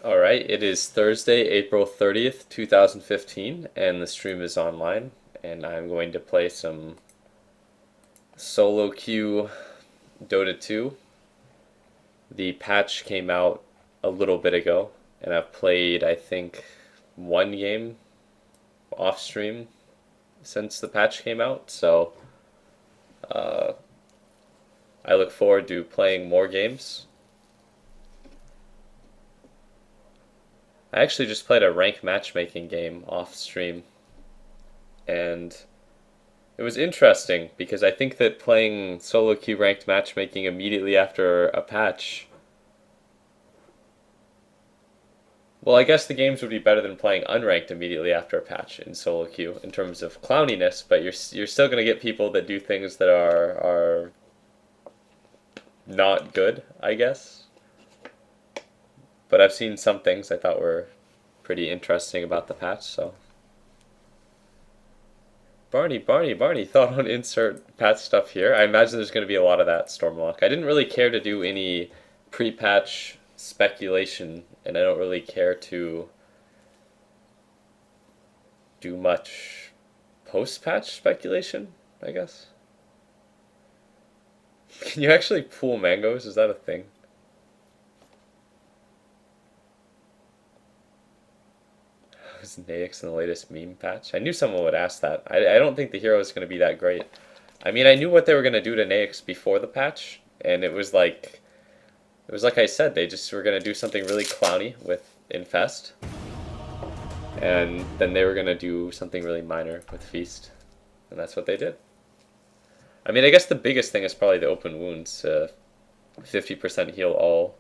Alright, it is Thursday, April 30th, 2015, and the stream is online, and I'm going to play some solo queue Dota 2. The patch came out a little bit ago, and I've played, I think, one game off stream since the patch came out, so uh, I look forward to playing more games. I actually just played a rank matchmaking game off stream, and it was interesting because I think that playing solo queue ranked matchmaking immediately after a patch, well, I guess the games would be better than playing unranked immediately after a patch in solo queue in terms of clowniness, but you're still going to get people that do things that are not good, I guess. But I've seen some things I thought were pretty interesting about the patch, so. Barney, thought on insert patch stuff here. I imagine there's going to be a lot of that, Stormlock. I didn't really care to do any pre-patch speculation, and I don't really care to do much post-patch speculation, I guess. Can you actually pool mangoes? Is that a thing? Was Naix in the latest meme patch? I knew someone would ask that. I don't think the hero is going to be that great. I mean, I knew what they were going to do to Naix before the patch, and it was like I said, they just were going to do something really clowny with Infest, and then they were going to do something really minor with Feast, and that's what they did. I mean, I guess the biggest thing is probably the open wounds, 50% heal all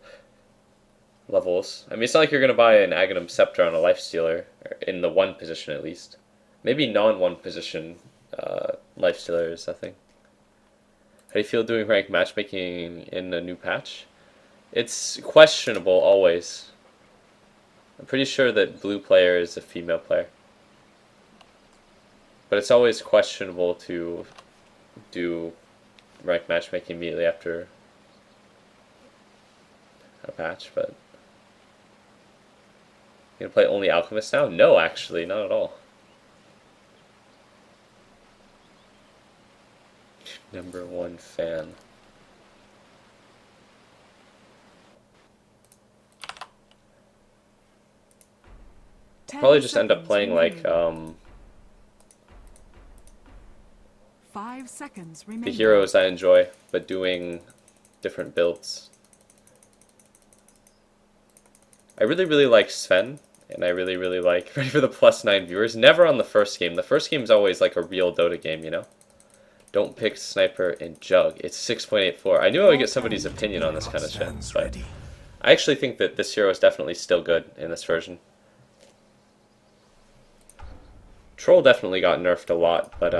levels. I mean, it's not like you're going to buy an Aghanim Scepter on a Lifestealer, in the one position at least. Maybe non-one position Lifestealer is a thing. How do you feel doing ranked matchmaking in a new patch? It's questionable always. I'm pretty sure that blue player is a female player. But it's always questionable to do ranked matchmaking immediately after a patch, but you gonna play only Alchemist now? No, actually, not at all. #1 fan. Probably just end up playing like 5 seconds the heroes I enjoy, but doing different builds. I really like Sven, and I really like, ready for the +9 viewers, never on the first game. The first game is always like a real Dota game, you know? Don't pick Sniper and Jug. It's 6.84. I knew I would get somebody's opinion on this kind of shit, but I actually think that this hero is definitely still good in this version. Troll definitely got nerfed a lot, but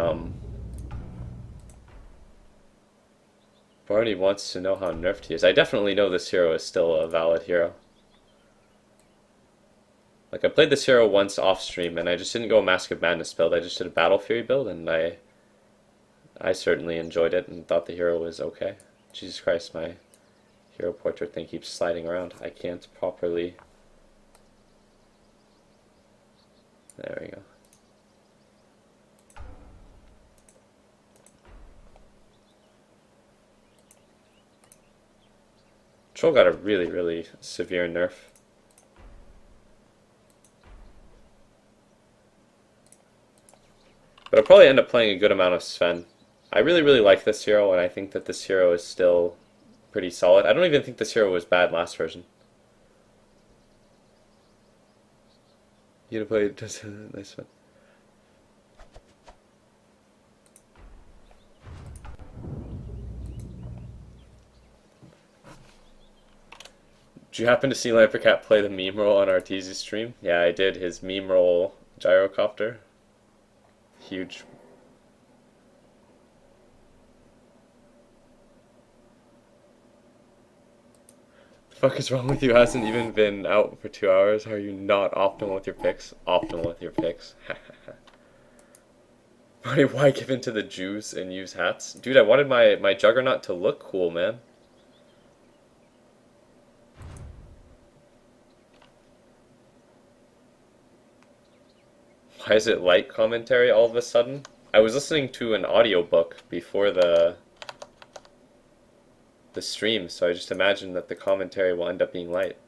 Barney wants to know how nerfed he is. I definitely know this hero is still a valid hero. Like, I played this hero once off stream, and I just didn't go a Mask of Madness build. I just did a Battle Fury build, and I certainly enjoyed it and thought the hero was okay. Jesus Christ, my hero portrait thing keeps sliding around. I can't properly. There we go. Troll got a really severe nerf. But I'll probably end up playing a good amount of Sven. I really like this hero, and I think that this hero is still pretty solid. I don't even think this hero was bad last version. You gonna play just a nice one. Did you happen to see Lampercat play the meme roll on Arteezy's stream? Yeah, I did. His meme roll gyrocopter. Huge. The fuck is wrong with you? Hasn't even been out for 2 hours. How are you not optimal with your picks? Optimal with your picks. Why give in to the Jews and use hats? Dude, I wanted my Juggernaut to look cool, man. Why is it light commentary all of a sudden? I was listening to an audiobook before the stream, so I just imagine that the commentary will end up being light.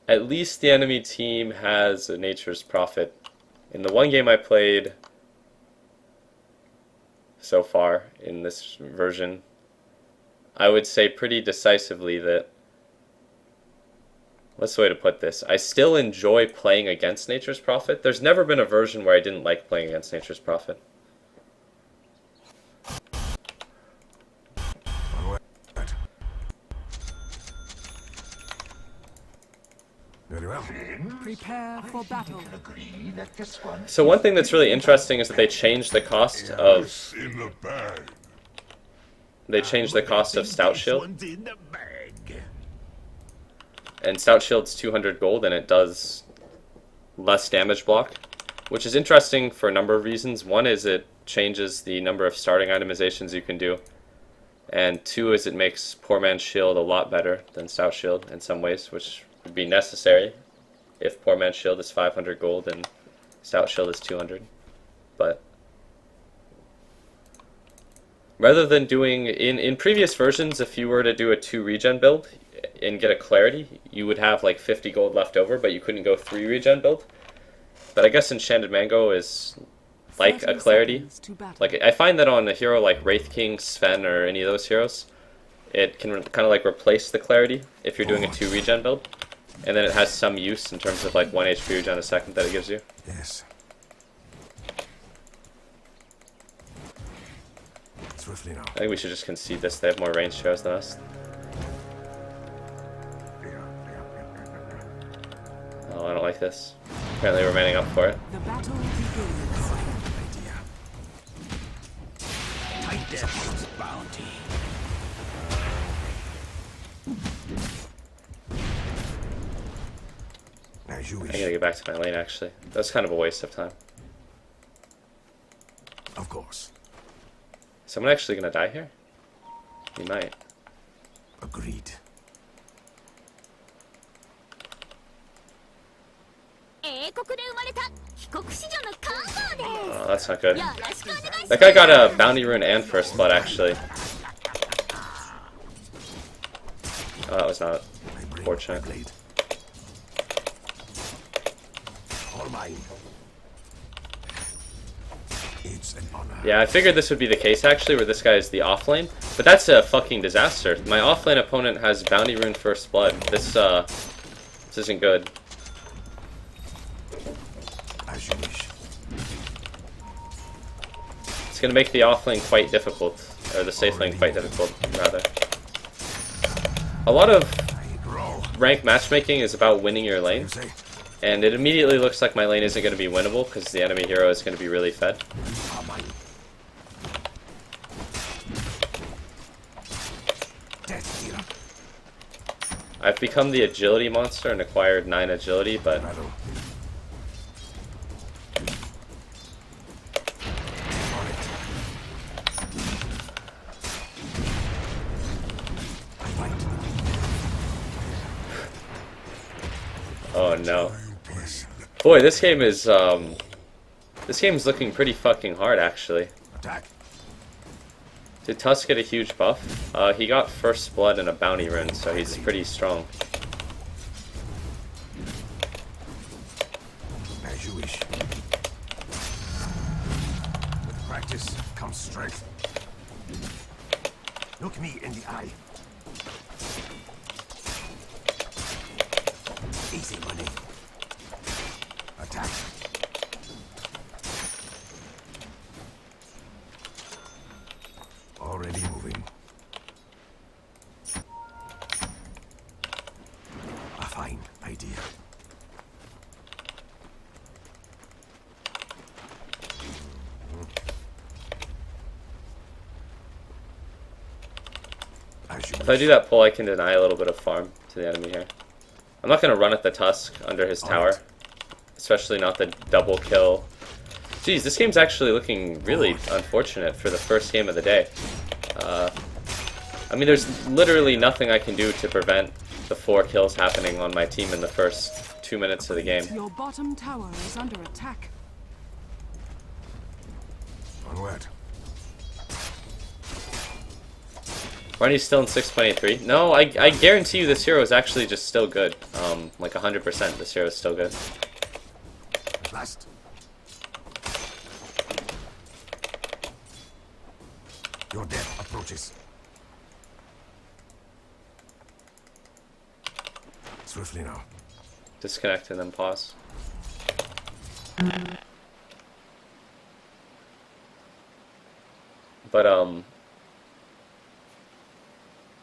At least the enemy team has a Nature's Prophet. In the one game I played so far in this version, I would say pretty decisively that, what's the way to put this? I still enjoy playing against Nature's Prophet. There's never been a version where I didn't like playing against Nature's Prophet. Very well. Prepare for battle. So one thing that's really interesting is that they changed the cost of Stout Shield. And Stout Shield's 200 gold and it does less damage block, which is interesting for a number of reasons. One is it changes the number of starting itemizations you can do. And two is it makes Poor Man's Shield a lot better than Stout Shield in some ways, which would be necessary if Poor Man's Shield is 500 gold and Stout Shield is 200. But rather than doing, in previous versions, if you were to do a 2 regen build and get a Clarity, you would have like 50 gold left over, but you couldn't go 3 regen build. But I guess Enchanted Mango is like a Clarity. Like, I find that on a hero like Wraith King, Sven, or any of those heroes, it can kind of like replace the Clarity if you're doing a 2 regen build. And then it has some use in terms of like 1 HP regen a second that it gives you. Yes. Swiftly now. I think we should just concede this. They have more ranged heroes than us. Oh, I don't like this. Apparently we're manning up for it. The battle begins. Bounty. As you I wish. gotta get back to my lane actually. That's kind of a waste of time. Of course. Is someone actually gonna die here? He might. Agreed. Oh, that's not good. That guy got a bounty rune and first blood actually. Oh, that was not fortunate. All mine. It's an honor. Yeah, I figured this would be the case actually, where this guy is the offlane. But that's a fucking disaster. My offlane opponent has bounty rune first blood. This isn't good. As you wish. It's gonna make the offlane quite difficult, or the safe lane quite difficult, rather. A lot of rank matchmaking is about winning your lane, You say? and it immediately looks like my lane isn't going to be winnable because the enemy hero is going to be really fed. Are mine. Death dealer. I've become the agility monster and acquired 9 agility, but Battle. On it. I fight. oh no. Yes. Boy, this game is looking pretty fucking hard actually. Attack. Did Tusk get a huge buff? He got first blood and a bounty rune, so he's pretty strong. As you wish. With practice comes strength. Look me in the eye. Easy money. Attack. Already moving. A fine idea. If I do that pull, I can deny a little bit of farm to the enemy here. I'm not going to run at the Tusk under his tower. Especially not the double kill. Geez, this game's actually looking really unfortunate for the first game of the day. I mean, there's literally nothing I can do to prevent the 4 kills happening on my team in the first 2 minutes of the game. Your bottom tower is under attack. Onward. Barney's still in 6.83. No, I guarantee you this hero is actually just still good. Like 100% this hero is still good. Last. Your death approaches. Swiftly now. Disconnect and then pause. But,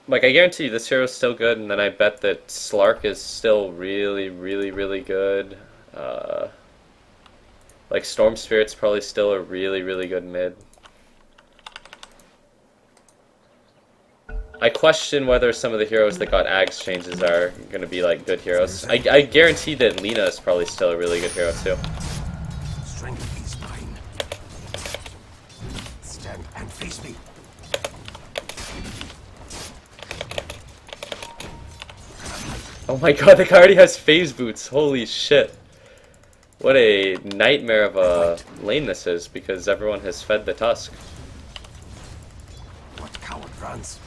like, I guarantee you this hero is still good, and then I bet that Slark is still really, really, really good. Like, Storm Spirit's probably still a really, really good mid. I question whether some of the heroes that got Ags changes are going to be, like, good heroes. I guarantee that Lina is probably still a really good hero, too. Strength is mine. Stand and face me. Oh my god, the guy already has phase boots. Holy shit. What a nightmare of a lane this is, because everyone has fed the Tusk. What coward runs?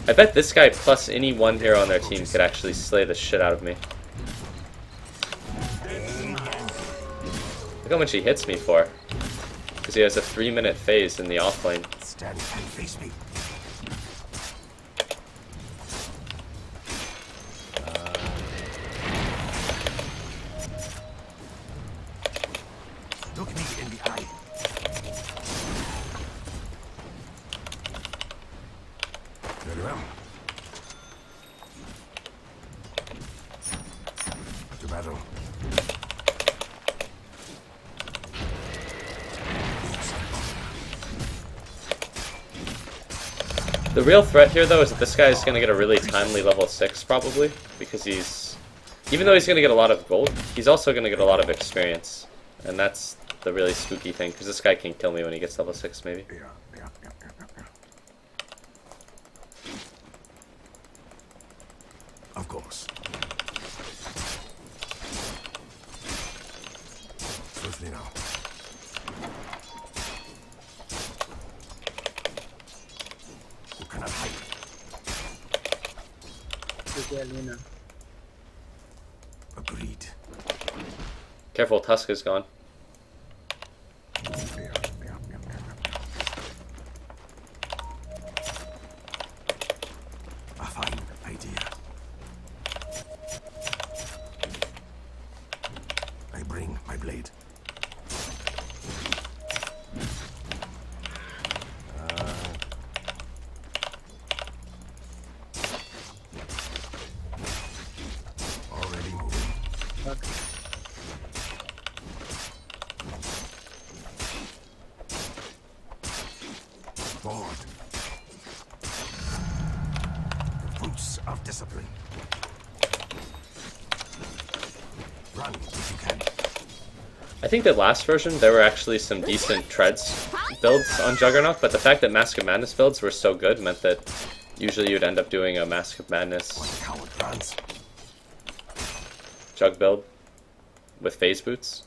I bet this guy plus any one hero on their team could actually slay the shit out of me. Look how much he hits me for. Because he has a 3-minute phase in the offlane. Stand and face me. Look me in the eye. Very well. To battle. The real threat here, though, is that this guy is going to get a really timely level 6, probably. Because he's... Even though he's going to get a lot of gold, he's also going to get a lot of experience. And that's the really spooky thing, because this guy can kill me when he gets level 6, maybe. Yeah. Of course. Swiftly now. You cannot hide. Agreed. Careful, Tusk is gone. Yeah. A fine idea. I bring my blade. Already moving. Forward. The fruits of discipline. Run if you can. I think that last version, there were actually some decent treads builds on Juggernaut, but the fact that Mask of Madness builds were so good meant that usually you'd end up doing a Mask of Madness What coward runs? Jug build with phase boots.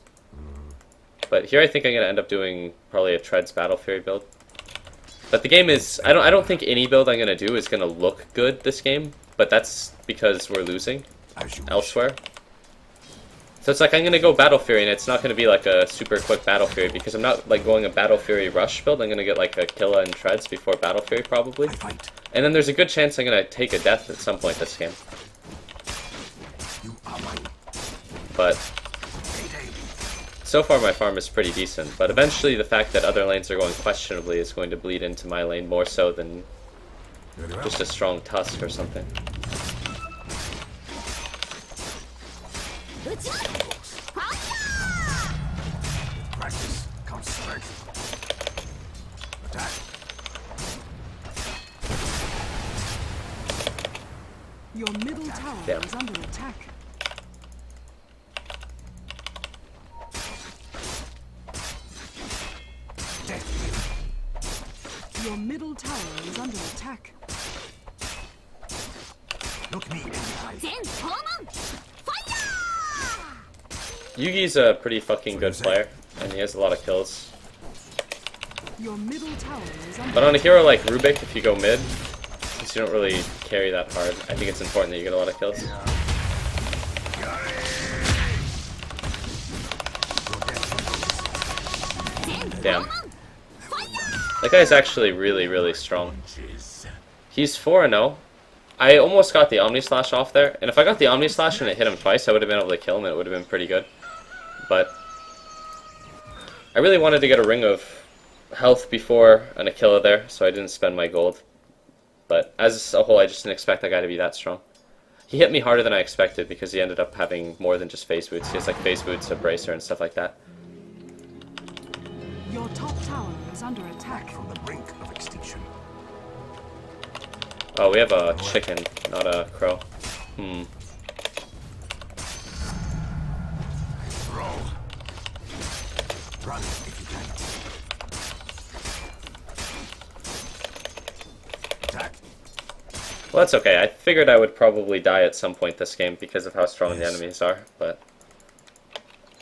But here I think I'm going to end up doing probably a Treads Battle Fury build. But the game is... I don't think any build I'm going to do is going to look good this game, but that's because we're losing As you wish. elsewhere. So it's like I'm going to go Battle Fury, and it's not going to be like a super quick Battle Fury, because I'm not like going a Battle Fury rush build. I'm going to get like a Killa and Treads before Battle Fury probably. I fight. And then there's a good chance I'm going to take a death at some point this game. You are mine. But Payday. so far my farm is pretty decent. But eventually the fact that other lanes are going questionably is going to bleed into my lane more so than Very well. just a strong Tusk or something. Practice comes strength. Attack. Your middle tower Damn. is under attack. Your middle tower is under attack. Look me in the eye. Yugi's a pretty fucking good player, and he has a lot of kills. Your middle tower is under But on a hero like Rubik, if you go mid, since you don't really carry that hard, I think it's important that you get a lot of kills. Damn. That guy's actually really, really strong. He's 4-0. I almost got the Omni Slash off there, and if I got the Omni Slash and it hit him twice, I would have been able to kill him and it would have been pretty good. But I really wanted to get a ring of health before an Aquila there, so I didn't spend my gold. But as a whole, I just didn't expect that guy to be that strong. He hit me harder than I expected because he ended up having more than just phase boots. He has like phase boots, a bracer, and stuff like that. Your top tower is under attack. From the brink of extinction. Oh, we have a chicken, not a crow. Hmm. Roll. Run if you can. Attack. Well, that's okay. I figured I would probably die at some point this game because of how strong the enemies are, but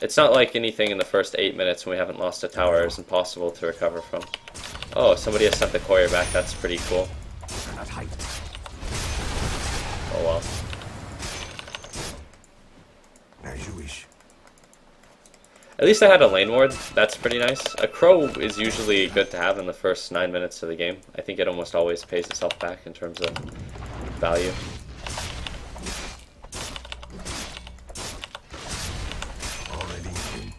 it's not like anything in the first 8 minutes when we haven't lost a tower is impossible to recover from. Oh, somebody has sent the courier back. That's pretty cool. Cannot hide. Oh well. As you wish. At least I had a lane ward. That's pretty nice. A crow is usually good to have in the first 9 minutes of the game. I think it almost always pays itself back in terms of value. Already in.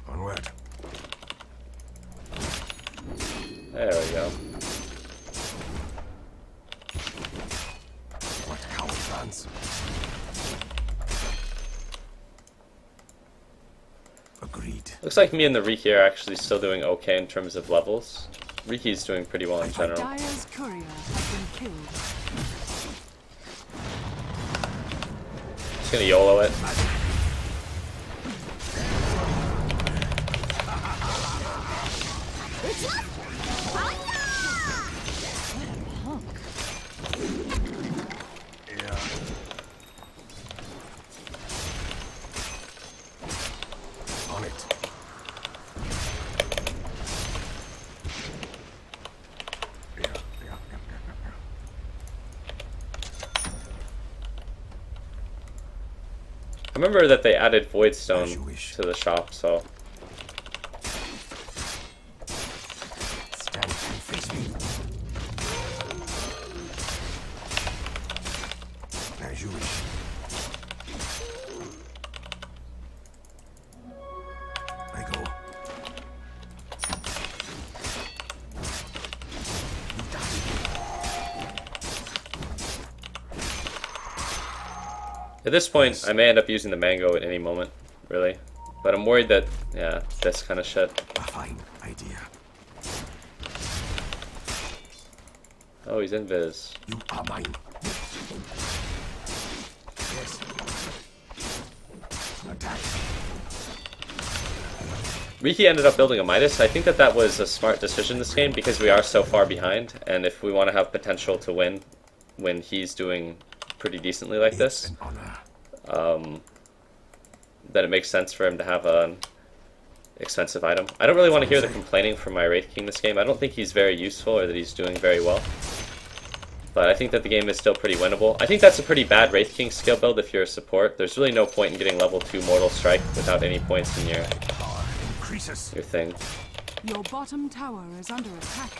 Onward. There we go. What coward plans? Agreed. Looks like me and the Riki are actually still doing okay in terms of levels. Riki's doing pretty well in general. Dire's courier has been killed. Just gonna YOLO it. Yeah. On it. Yeah. I remember that they added Void Stone As you wish. to the shop, so Stand and face me. As you wish. I go. You die. at this point I may end up using the mango at any moment, really. But I'm worried that, yeah, this kind of shit. A fine idea. Oh, he's invis. You are mine. Yes. Attack. Riki ended up building a Midas. I think that that was a smart decision this game because we are so far behind, and if we want to have potential to win when he's doing pretty decently like this, An honor. then it makes sense for him to have an expensive item. I don't really want to hear the complaining from my Wraith King this game. I don't think he's very useful or that he's doing very well. But I think that the game is still pretty winnable. I think that's a pretty bad Wraith King skill build if you're a support. There's really no point in getting level 2 Mortal Strike without any points in your Power increases. thing. Your bottom tower is under attack.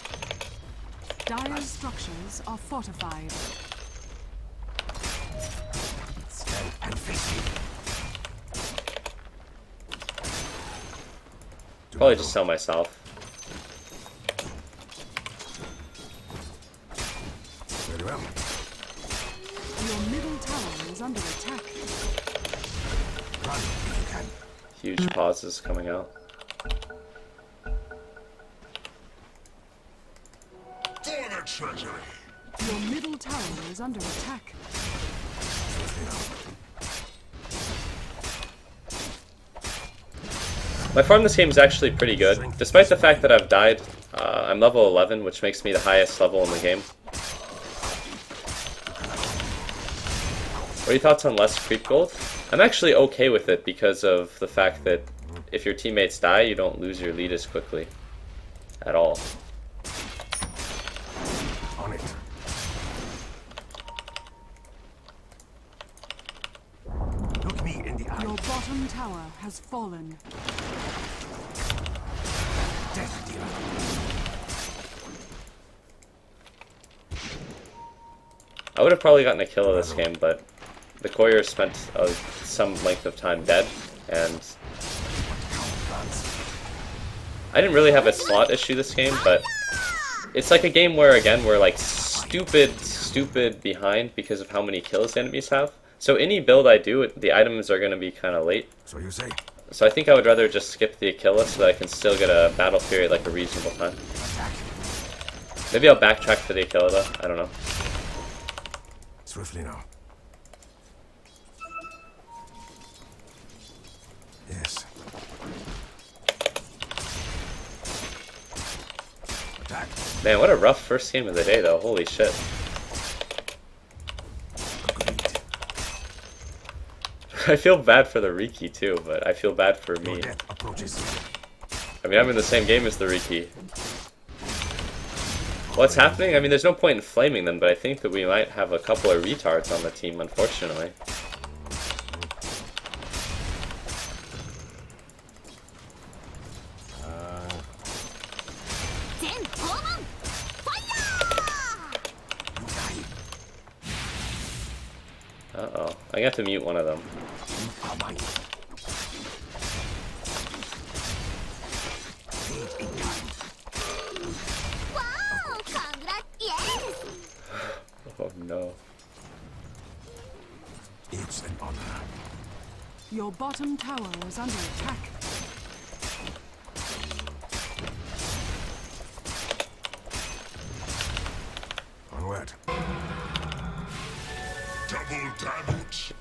Dire's structures are fortified. Stand and face me. Probably just sell myself. Very well. Your middle tower is under attack. Run if you can. Huge pauses coming out. treachery. Your middle tower is under attack. My farm this game is actually pretty good. Despite the fact that I've died, I'm level 11, which makes me the highest level in the game. What are your thoughts on less creep gold? I'm actually okay with it because of the fact that if your teammates die, you don't lose your lead as quickly. At all. On it. Look me in the eye. Your bottom tower has fallen. Death dealer. I would have probably gotten a kill of this game, but the courier spent some length of time dead, and I didn't really have a slot issue this game, but it's like a game where, again, we're like stupid behind because of how many kills the enemies have. So any build I do, the items are going to be kind of late. So you say? So I think I would rather just skip the Achilles so that I can still get a battle period like a reasonable time. Maybe I'll backtrack for the Achilles though, I don't know. Swiftly now. Yes. Attack. Man, what a rough first game of the day though, holy shit. I feel bad for the Riki too, but I feel bad for Your me. death approaches. I mean, I'm in the same game as the Riki. What's happening? I mean, there's no point in flaming them, but I think that we might have a couple of retards on the team, unfortunately. Uh-oh. I got to mute one of them. Are mine. Fate in kind. Wow! Congrats! Yes! Oh no. It's an honor. Your bottom tower is under attack. Onward. Double damage.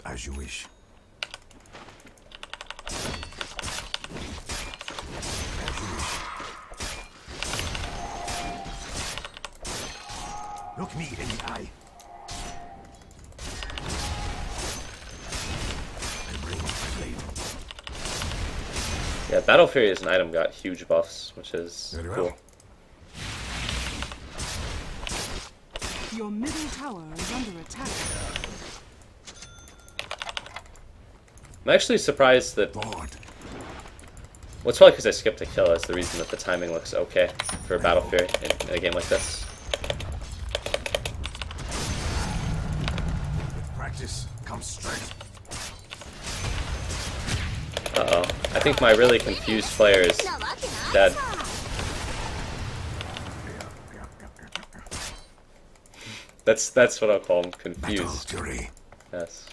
As you wish. As you wish. Look me in the eye. I bring my blade. Yeah, Battle Fury as an item got huge buffs, which is Very cool. well. Your middle tower is under attack. I'm actually surprised that... Board. Well, it's probably because I skipped a kill as the reason that the timing looks okay for Battle Fury in a game like this. With practice comes strength. Uh-oh. I think my really confused player is dead. That's what I'll call him, Battle confused. fury. Yes.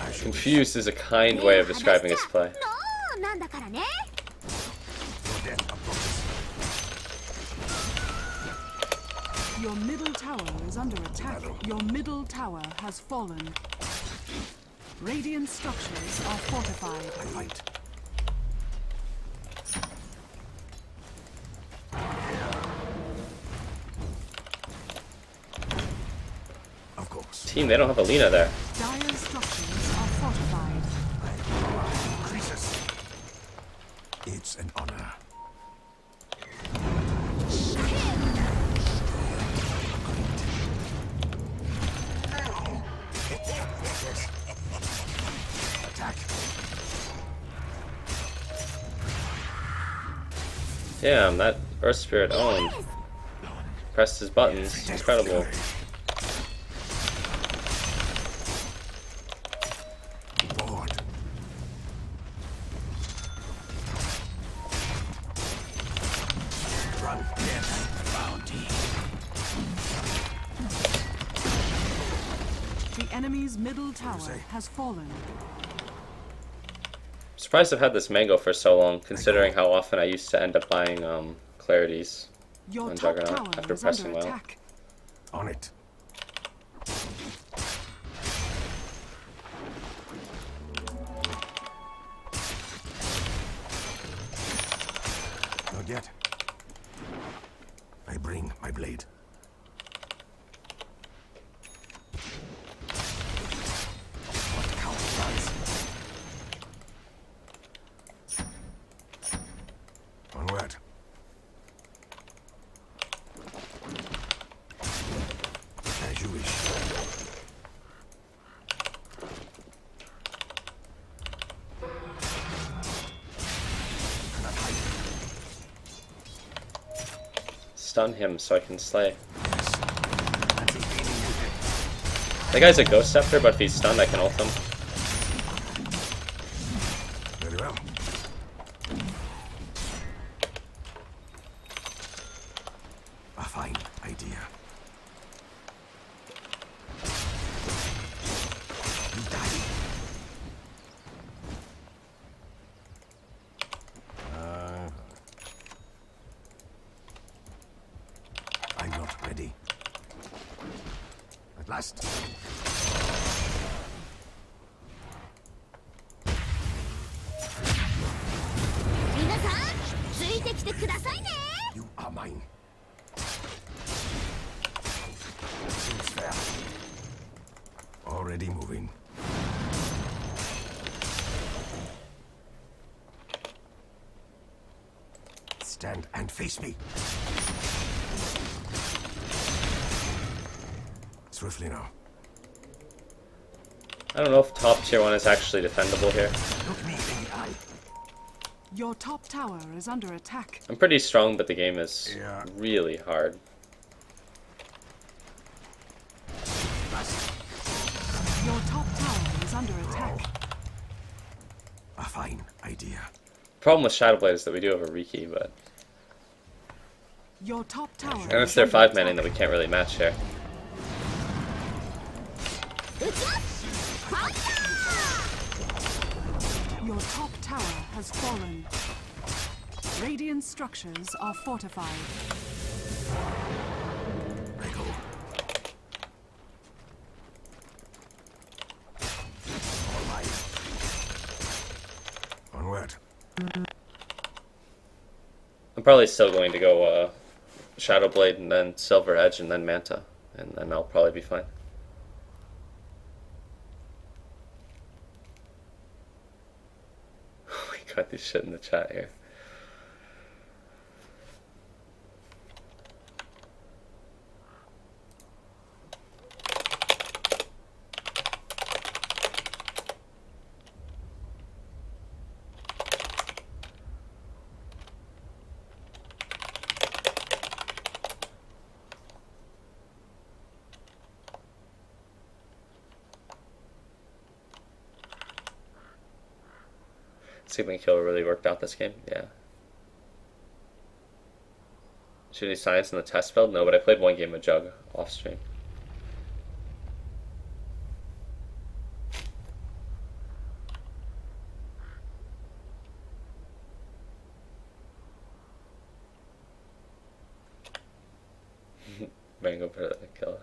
As you Confused is a kind way of describing his play. No! なんだからね wish. Your death approaches. Your middle tower is under attack. Your middle tower has fallen. Radiant structures are fortified. I fight. Of course. Team, they don't have Alina there. Dire structures are fortified. My power increases. It's an honor. Attack. Damn, that Earth Spirit owned. Pressed his buttons. Incredible. Board. Run death bounty. The enemy's middle tower say? has fallen. Surprised I've had this mango for so long, considering how often I used to end up buying clarities Your on top Juggernaut tower after is under pressing well. attack. On it. Not yet. I bring my blade. What count does? Onward. As you wish. Cannot hide. Stun him so I can slay. Yes. Anticipating you. That guy's a Ghost Scepter, but if he's stunned, I can ult him. Very well. A fine idea. You die. I'm not ready. At last. 皆さんついてきてくださいね You are mine. Seems fair. Already moving. Stand and face me. Swiftly now. I don't know if top tier 1 is actually defendable here. Look me in the eye. Your top tower is under attack. I'm pretty strong, but the game is Yeah. really hard. Last. Your top tower is under attack. A fine idea. Problem with Shadowblade is that we do have a Riki, but Your top tower. and it's is their under 5-manning attack. that we can't really match here. 打ちますファイヤ Your top tower has fallen. Radiant structures are fortified. I go. All mine. Onward. I'm probably still going to go Shadowblade and then Silver Edge and then Manta, and then I'll probably be fine. We got this shit in the chat here. Sigma kill really worked out this game, yeah. Should any science in the test build? No, but I played one game of Jug off stream. Mango for the killer.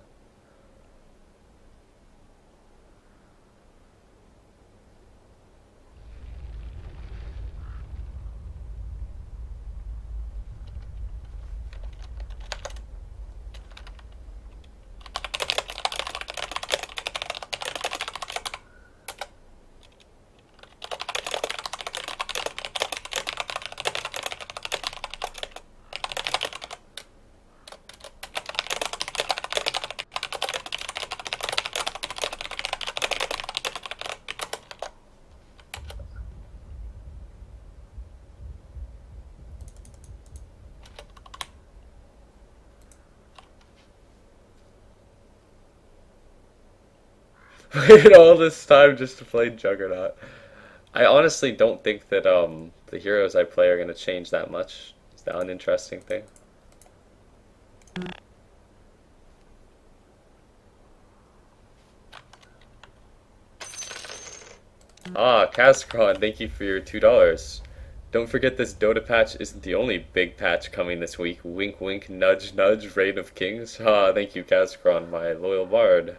Waited all this time just to play Juggernaut. I honestly don't think that the heroes I play are going to change that much. It's the uninteresting thing. Ah, Kazkron, thank you for your $2. Don't forget this Dota patch isn't the only big patch coming this week. Wink wink, nudge nudge, Reign of Kings. Ah, thank you Kazkron, my loyal bard.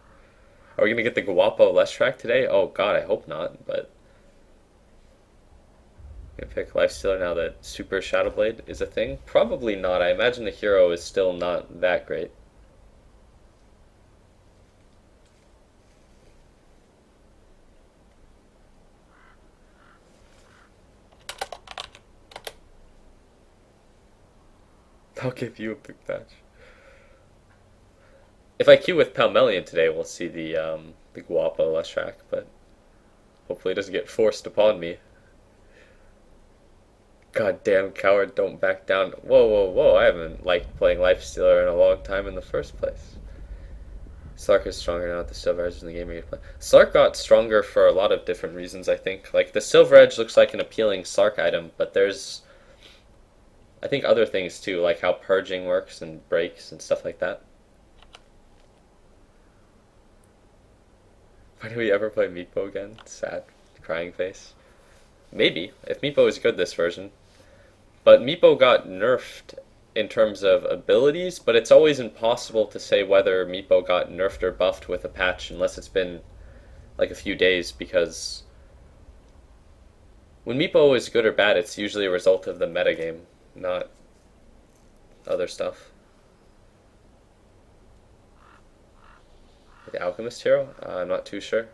Are we gonna get the Guapo Leshrac today? Oh god, I hope not, but... Gonna pick Lifestealer now that Super Shadowblade is a thing? Probably not. I imagine the hero is still not that great. I'll give you a big patch. If I queue with Palmelion today, we'll see the Guapo Leshrac, but hopefully it doesn't get forced upon me. God damn coward, don't back down. Whoa, whoa, whoa, I haven't liked playing Lifestealer in a long time in the first place. Slark is stronger now at the Silver Edge in the game you're playing. Slark got stronger for a lot of different reasons, I think. Like, the Silver Edge looks like an appealing Slark item, but there's, I think, other things too, like how purging works and breaks and stuff like that. Why do we ever play Meepo again? Sad, crying face. Maybe, if Meepo is good this version. But Meepo got nerfed in terms of abilities, but it's always impossible to say whether Meepo got nerfed or buffed with a patch unless it's been like a few days, because when Meepo is good or bad, it's usually a result of the metagame, not other stuff. The Alchemist hero? I'm not too sure.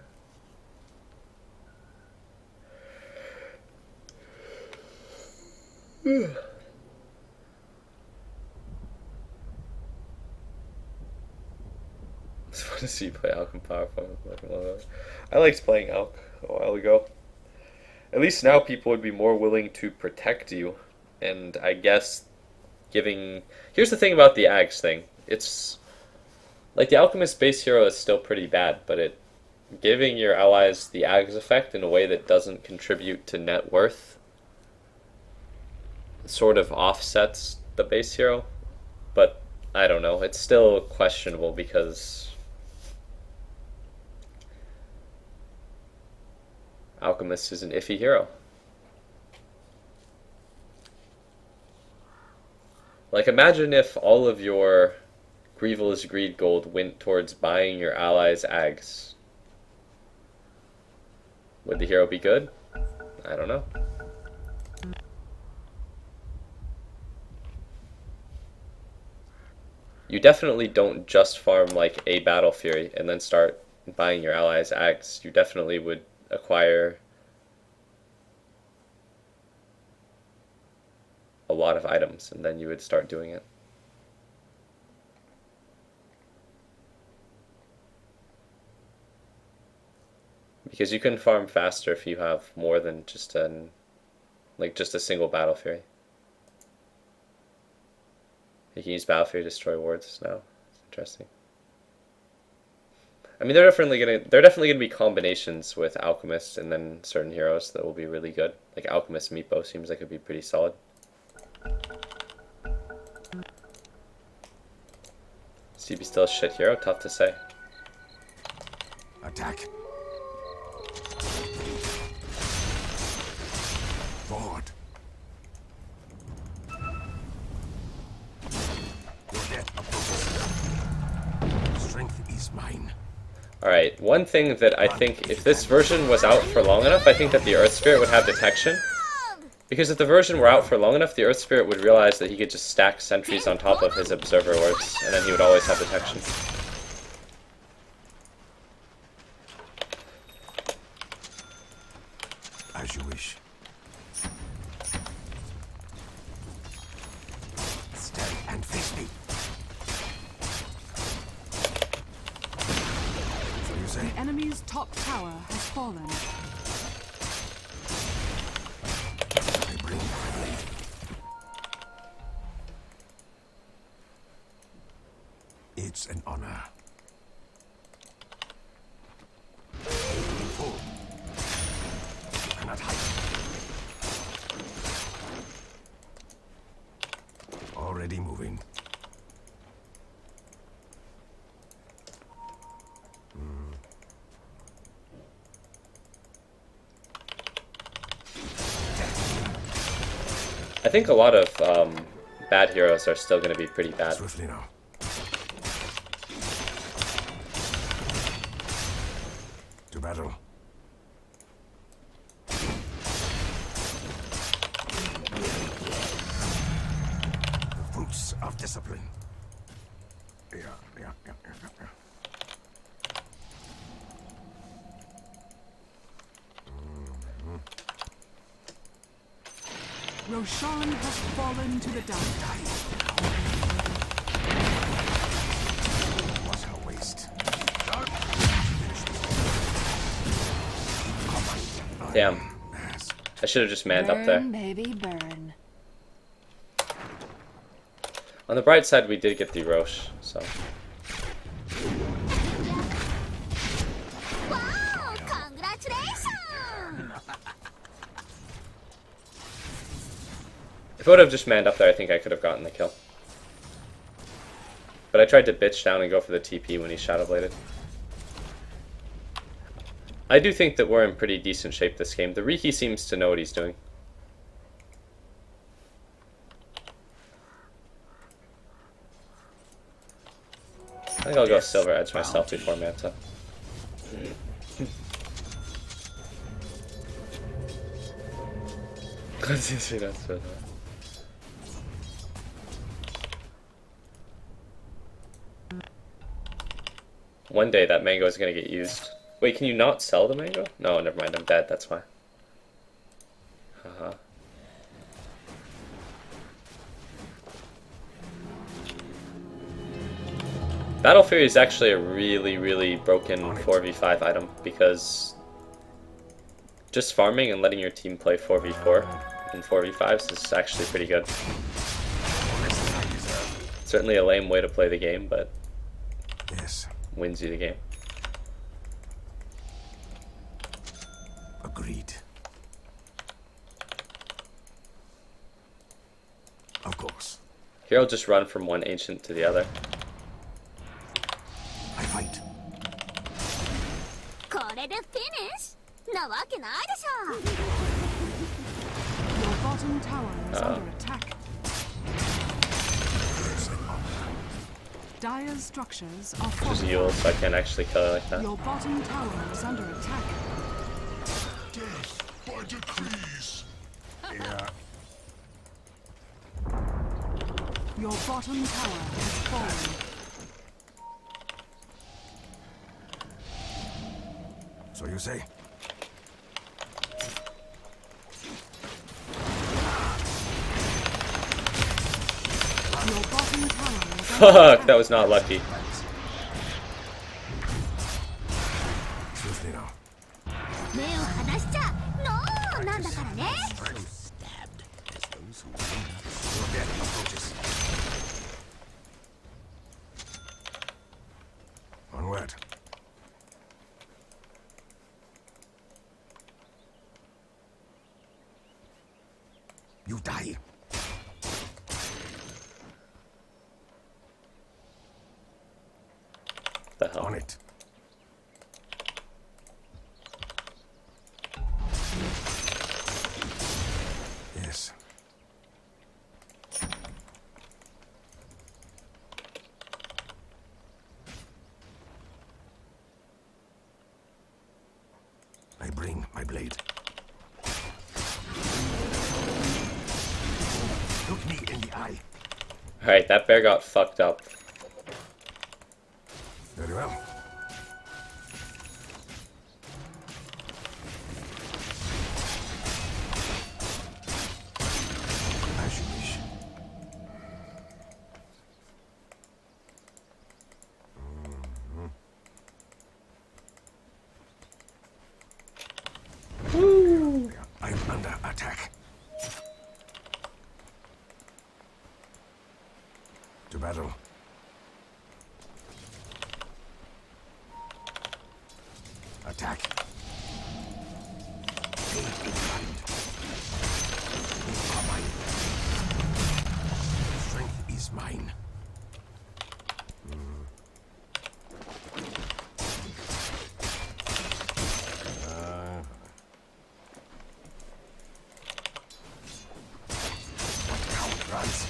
It's fun to see you play Alchem Powerful. I liked playing Alch a while ago. At least now people would be more willing to protect you. And I guess giving... Here's the thing about the Ags thing. It's... Like, the Alchemist base hero is still pretty bad, but giving your allies the Ags effect in a way that doesn't contribute to net worth sort of offsets the base hero. But, I don't know. It's still questionable because Alchemist is an iffy hero. Like, imagine if all of your Grievel's Greed gold went towards buying your allies' Ags. Would the hero be good? I don't know. You definitely don't just farm like a Battle Fury and then start buying your allies' Ags. You definitely would acquire a lot of items and then you would start doing it. Because you can farm faster if you have more than just a single Battle Fury. You can use Battle Fury to destroy wards now. It's interesting. I mean, they're definitely gonna be combinations with Alchemists and then certain heroes that will be really good. Like Alchemist Meepo seems like it'd be pretty solid. CB still a shit hero? Tough to say. Attack. Forward. Your death approaches. Strength is mine. Alright, one thing that I think, if this version was out for long enough, I think that the Earth Spirit would have detection. Because if the version were out for long enough, the Earth Spirit would realize that he could just stack sentries on top of his Observer Orbs, and then he would always have detection. As you wish. Stand and face me. So you say? The enemy's top tower has fallen. I bring my blade. It's an honor. Full. You cannot hide. Already moving. I think a lot of bad heroes are still going to be pretty bad. Swiftly now. To battle. The fruits of discipline. Yeah. Roshan has fallen to the dark. What a waste. Damn. I should have just manned up there. Burn, baby, burn. On the bright side, we did get the Roche, so. Wow! Congratulations! If I would have just manned up there, I think I could have gotten the kill. But I tried to bitch down and go for the TP when he Shadow Bladed. I do think that we're in pretty decent shape this game. The Riki seems to know what he's doing. I think I'll go Silver Edge myself before Manta. One day that mango is going to get used. Wait, can you not sell the mango? No, never mind, I'm dead, that's why. Haha. Battle Fury is actually a really, really broken 4v5 item because just farming and letting your team play 4v4 and 4v5s is actually pretty good. Certainly a lame way to play the game, but Yes. wins you the game. Agreed. Of course. Here I'll just run from one ancient to the other. I fight. これでフィニッシュなわけないでしょ Your bottom tower is under attack. Dire's structures are Just falling. Yule, so I can't actually kill it like that. Your bottom tower is under attack. Death by decrees. Yeah. Your bottom tower has fallen. So you say? Your bottom tower is under Fuck, attack. that was not lucky. Swiftly now. 目を離しちゃノーなんだからね Your death approaches. Onward. You die. The hell? On it. Yes. I bring my blade. Look me in the eye. Alright, that bear got fucked up. Very well. As you wish. I'm under attack. To battle. Attack. Aid in kind. You are mine. Strength is mine. runs.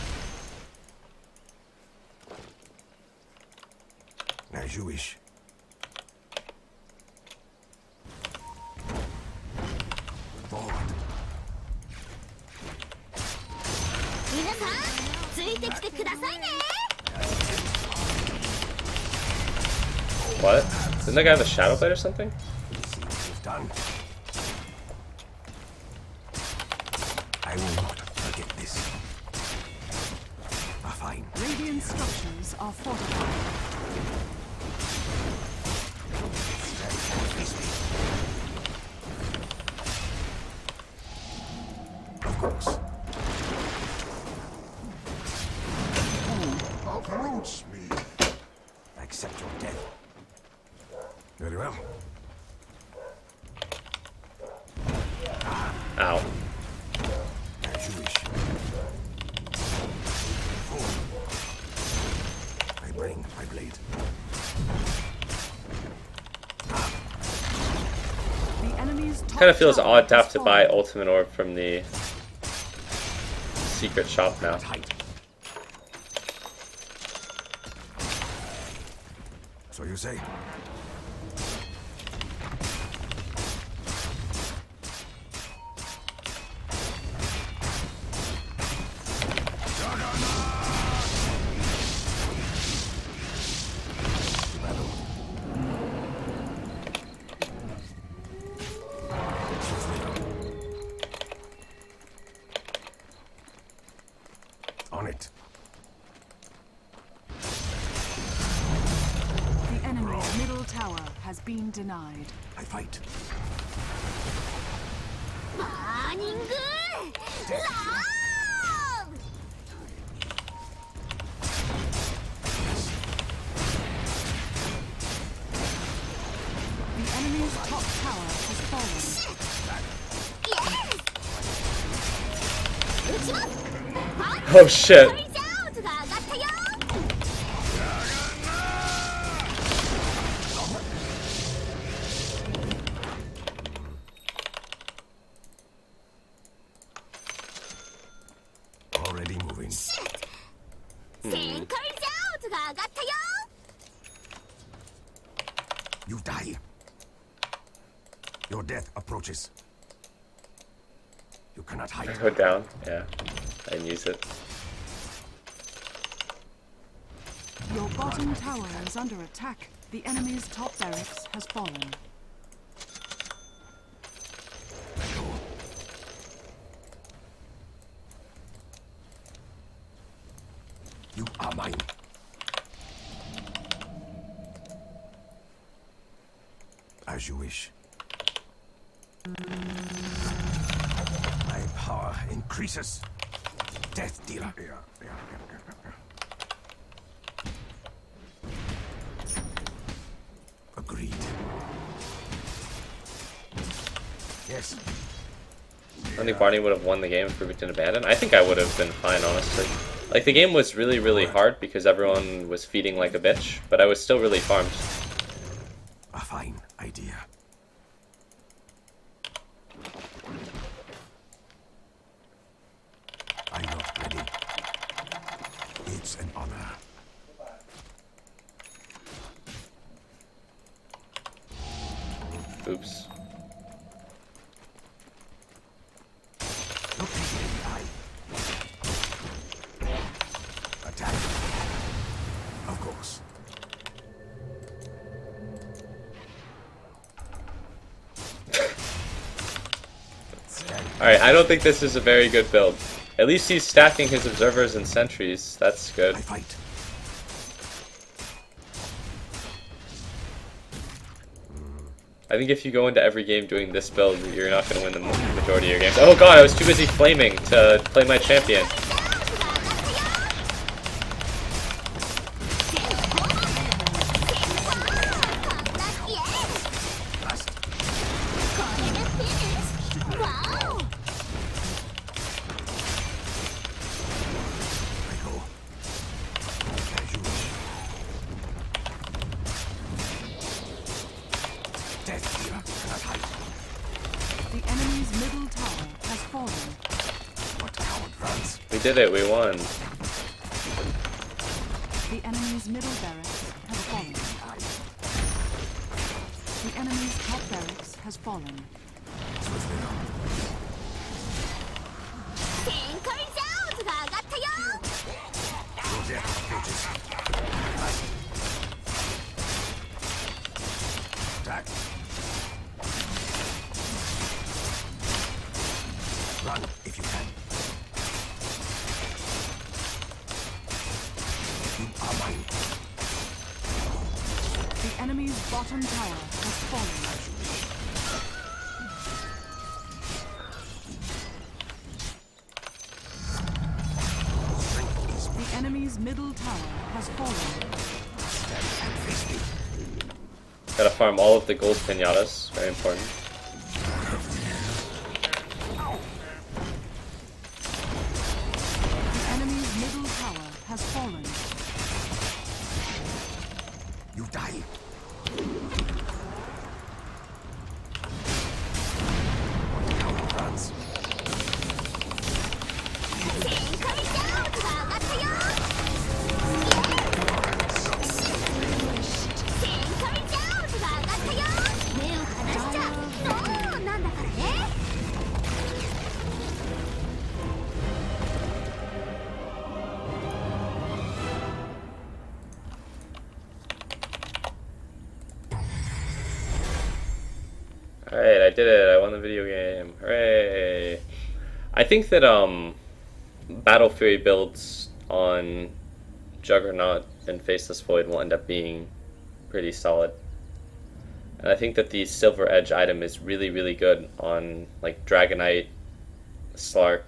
As you wish. Forward. 皆さんついてきてくださいね What? Didn't that guy have a shadow blade or something? See what you've done. I will not forget this. Fine. Radiant structures are fortified. Of course. Who approach me? Accept your death. Very well. Ow. As you wish. Forward. I bring my blade. The enemy's top Kind of feels tower odd to has have to buy fallen. Ultimate Orb from the secret shop now. Tight. So you say? On it. The enemy's middle tower has been denied. I fight. バーニングラブ The enemy's top tower has fallen. イエス撃ちます Oh shit. トリジャートが上がったよ Already moving. 旋回ジャートが上がったよ You die. Your death approaches. You cannot hide. Go down. Yeah. I can use it. Your bottom tower is under attack. The enemy's top barracks has fallen. You are mine. As you wish. My power increases. Death dealer. Agreed. Yes. I don't think Barney would have won the game if we didn't abandon. I think I would have been fine, honestly. Like, the game was really, really hard because everyone was feeding like a bitch, but I was still really farmed. A fine idea. I'm not ready. It's an honor. Oops. Look me in the eye. Attack. Of course. Alright, I don't think this is a very good build. At least he's stacking his observers and sentries. That's good. I fight. I think if you go into every game doing this build, you're not going to win the majority of your games. Oh god, I was too busy flaming to play my champion. I go. As you wish. Death dealer cannot hide. The enemy's middle tower has fallen. What coward runs? We did it, we won. The enemy's middle barracks has fallen. The enemy's top barracks has fallen. 天界ジャオズが上がったよ Attack. Run if you can. You are mine. The enemy's bottom tower has fallen. The enemy's middle tower has fallen. Gotta farm all of the gold pinatas, very important. The enemy's middle tower has fallen. You die. France. 天界ジャオズが上がったよ天界ジャオズが上がったよ目を離しちゃノーなんだからね Alright, I did it. I won the video game. Hooray! I think that Battle Fury builds on Juggernaut and Faceless Void will end up being pretty solid. And I think that the Silver Edge item is really, really good on like Dragonite, Slark,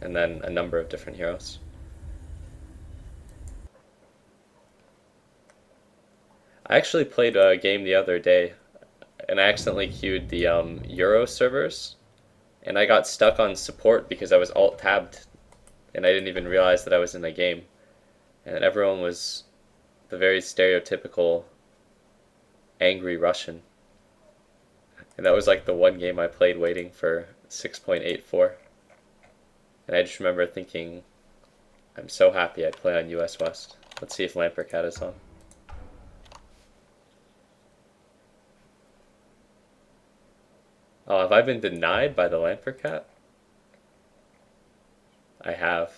and then a number of different heroes. I actually played a game the other day and I accidentally queued the Euro servers, and I got stuck on support because I was alt-tabbed, and I didn't even realize that I was in a game. And everyone was the very stereotypical angry Russian. And that was like the one game I played waiting for 6.84. And I just remember thinking, I'm so happy I play on US West. Let's see if Lampercat is on. Oh, have I been denied by the Lampercat? I have.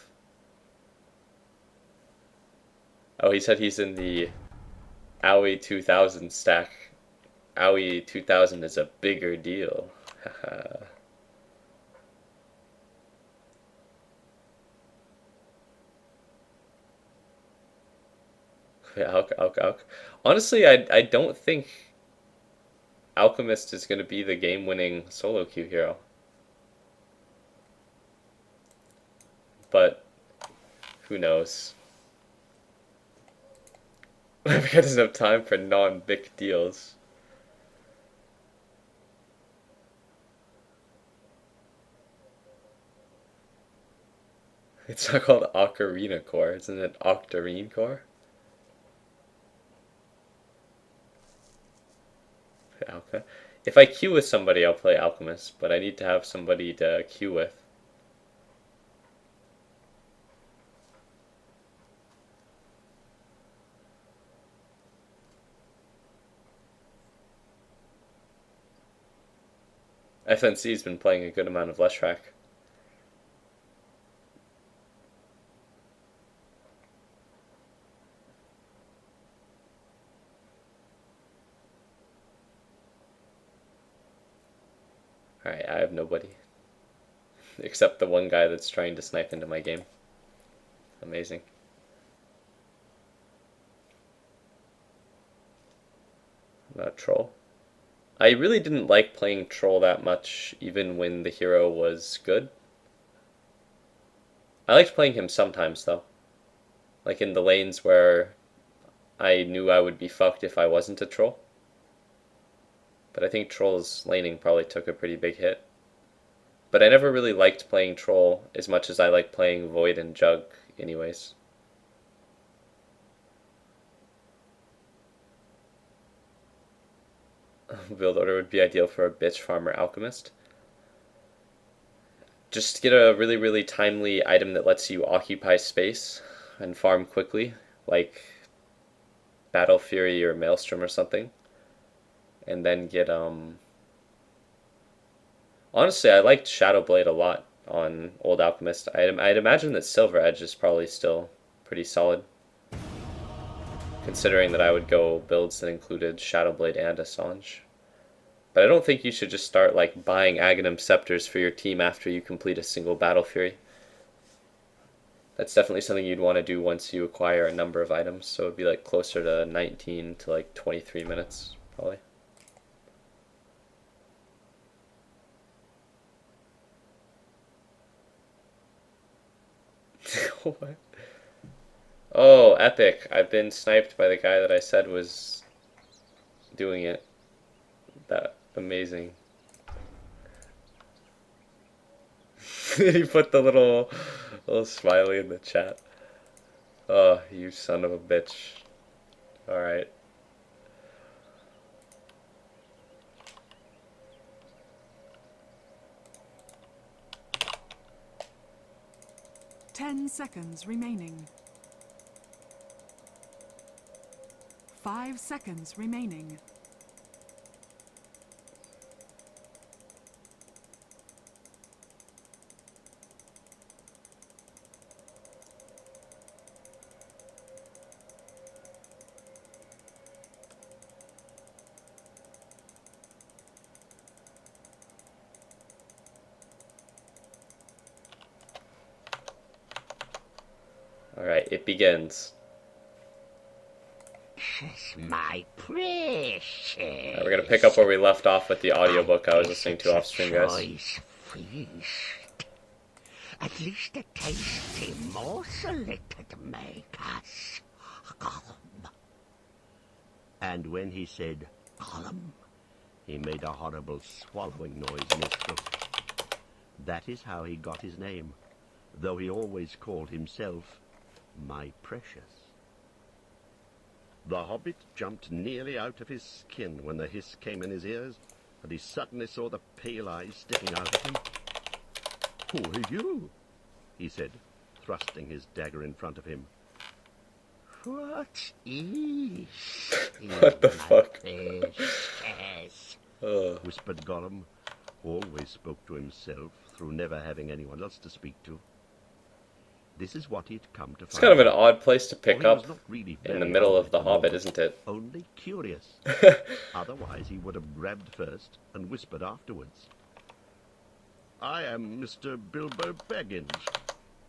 Oh, he said he's in the Owie 2000 stack. Owie 2000 is a bigger deal. Haha. Honestly, I don't think Alchemist is going to be the game-winning solo queue hero. But who knows? Lampercat doesn't have time for non-big deals. It's not called Ocarina Core, isn't it Octarine Core? Alchemist. If I queue with somebody, I'll play Alchemist, but I need to have somebody to queue with. FNC's been playing a good amount of Leshrac. Alright, I have nobody. Except the one guy that's trying to snipe into my game. Amazing. Not Troll. I really didn't like playing Troll that much, even when the hero was good. I liked playing him sometimes, though. Like in the lanes where I knew I would be fucked if I wasn't a Troll. But I think Troll's laning probably took a pretty big hit. But I never really liked playing Troll as much as I like playing Void and Jug anyways. Build order would be ideal for a bitch farmer alchemist. just get a really, really timely item that lets you occupy space and farm quickly, like Battle Fury or Maelstrom or something. And then get, honestly, I liked Shadow Blade a lot on Old Alchemist. I'd imagine that Silver Edge is probably still pretty solid, considering that I would go builds that included Shadow Blade and Assange. But I don't think you should just start like buying Aghanim Scepters for your team after you complete a single Battle Fury. That's definitely something you'd want to do once you acquire a number of items, so it'd be like closer to 19 to like 23 minutes, probably. What? Oh, epic. I've been sniped by the guy that I said was doing it. That amazing. He put the little smiley in the chat. Oh, you son of a bitch. Alright. Ten seconds remaining. 5 seconds remaining. Alright, it begins. My precious. We're gonna pick up where we left off with the audiobook I was listening to off stream, guys. Choice feast. At least a tasty morsel it'd make us. Gollum. And when he said Gollum, he made a horrible swallowing noise in his throat. That is how he got his name, though he always called himself my precious. The hobbit jumped nearly out of his skin when the hiss came in his ears, and he suddenly saw the pale eyes sticking out of him. "Who are you?" he said, thrusting his dagger in front of him. "What is What the fuck? precious?" whispered Gollum, who always spoke to himself through never having anyone else to speak to. This is what he'd come to find. It's kind of an odd place to pick For he was up not really in the very middle of hungry The at Hobbit, moment, isn't it? Only curious. Otherwise he would have grabbed first and whispered afterwards. "I am Mr. Bilbo Baggins.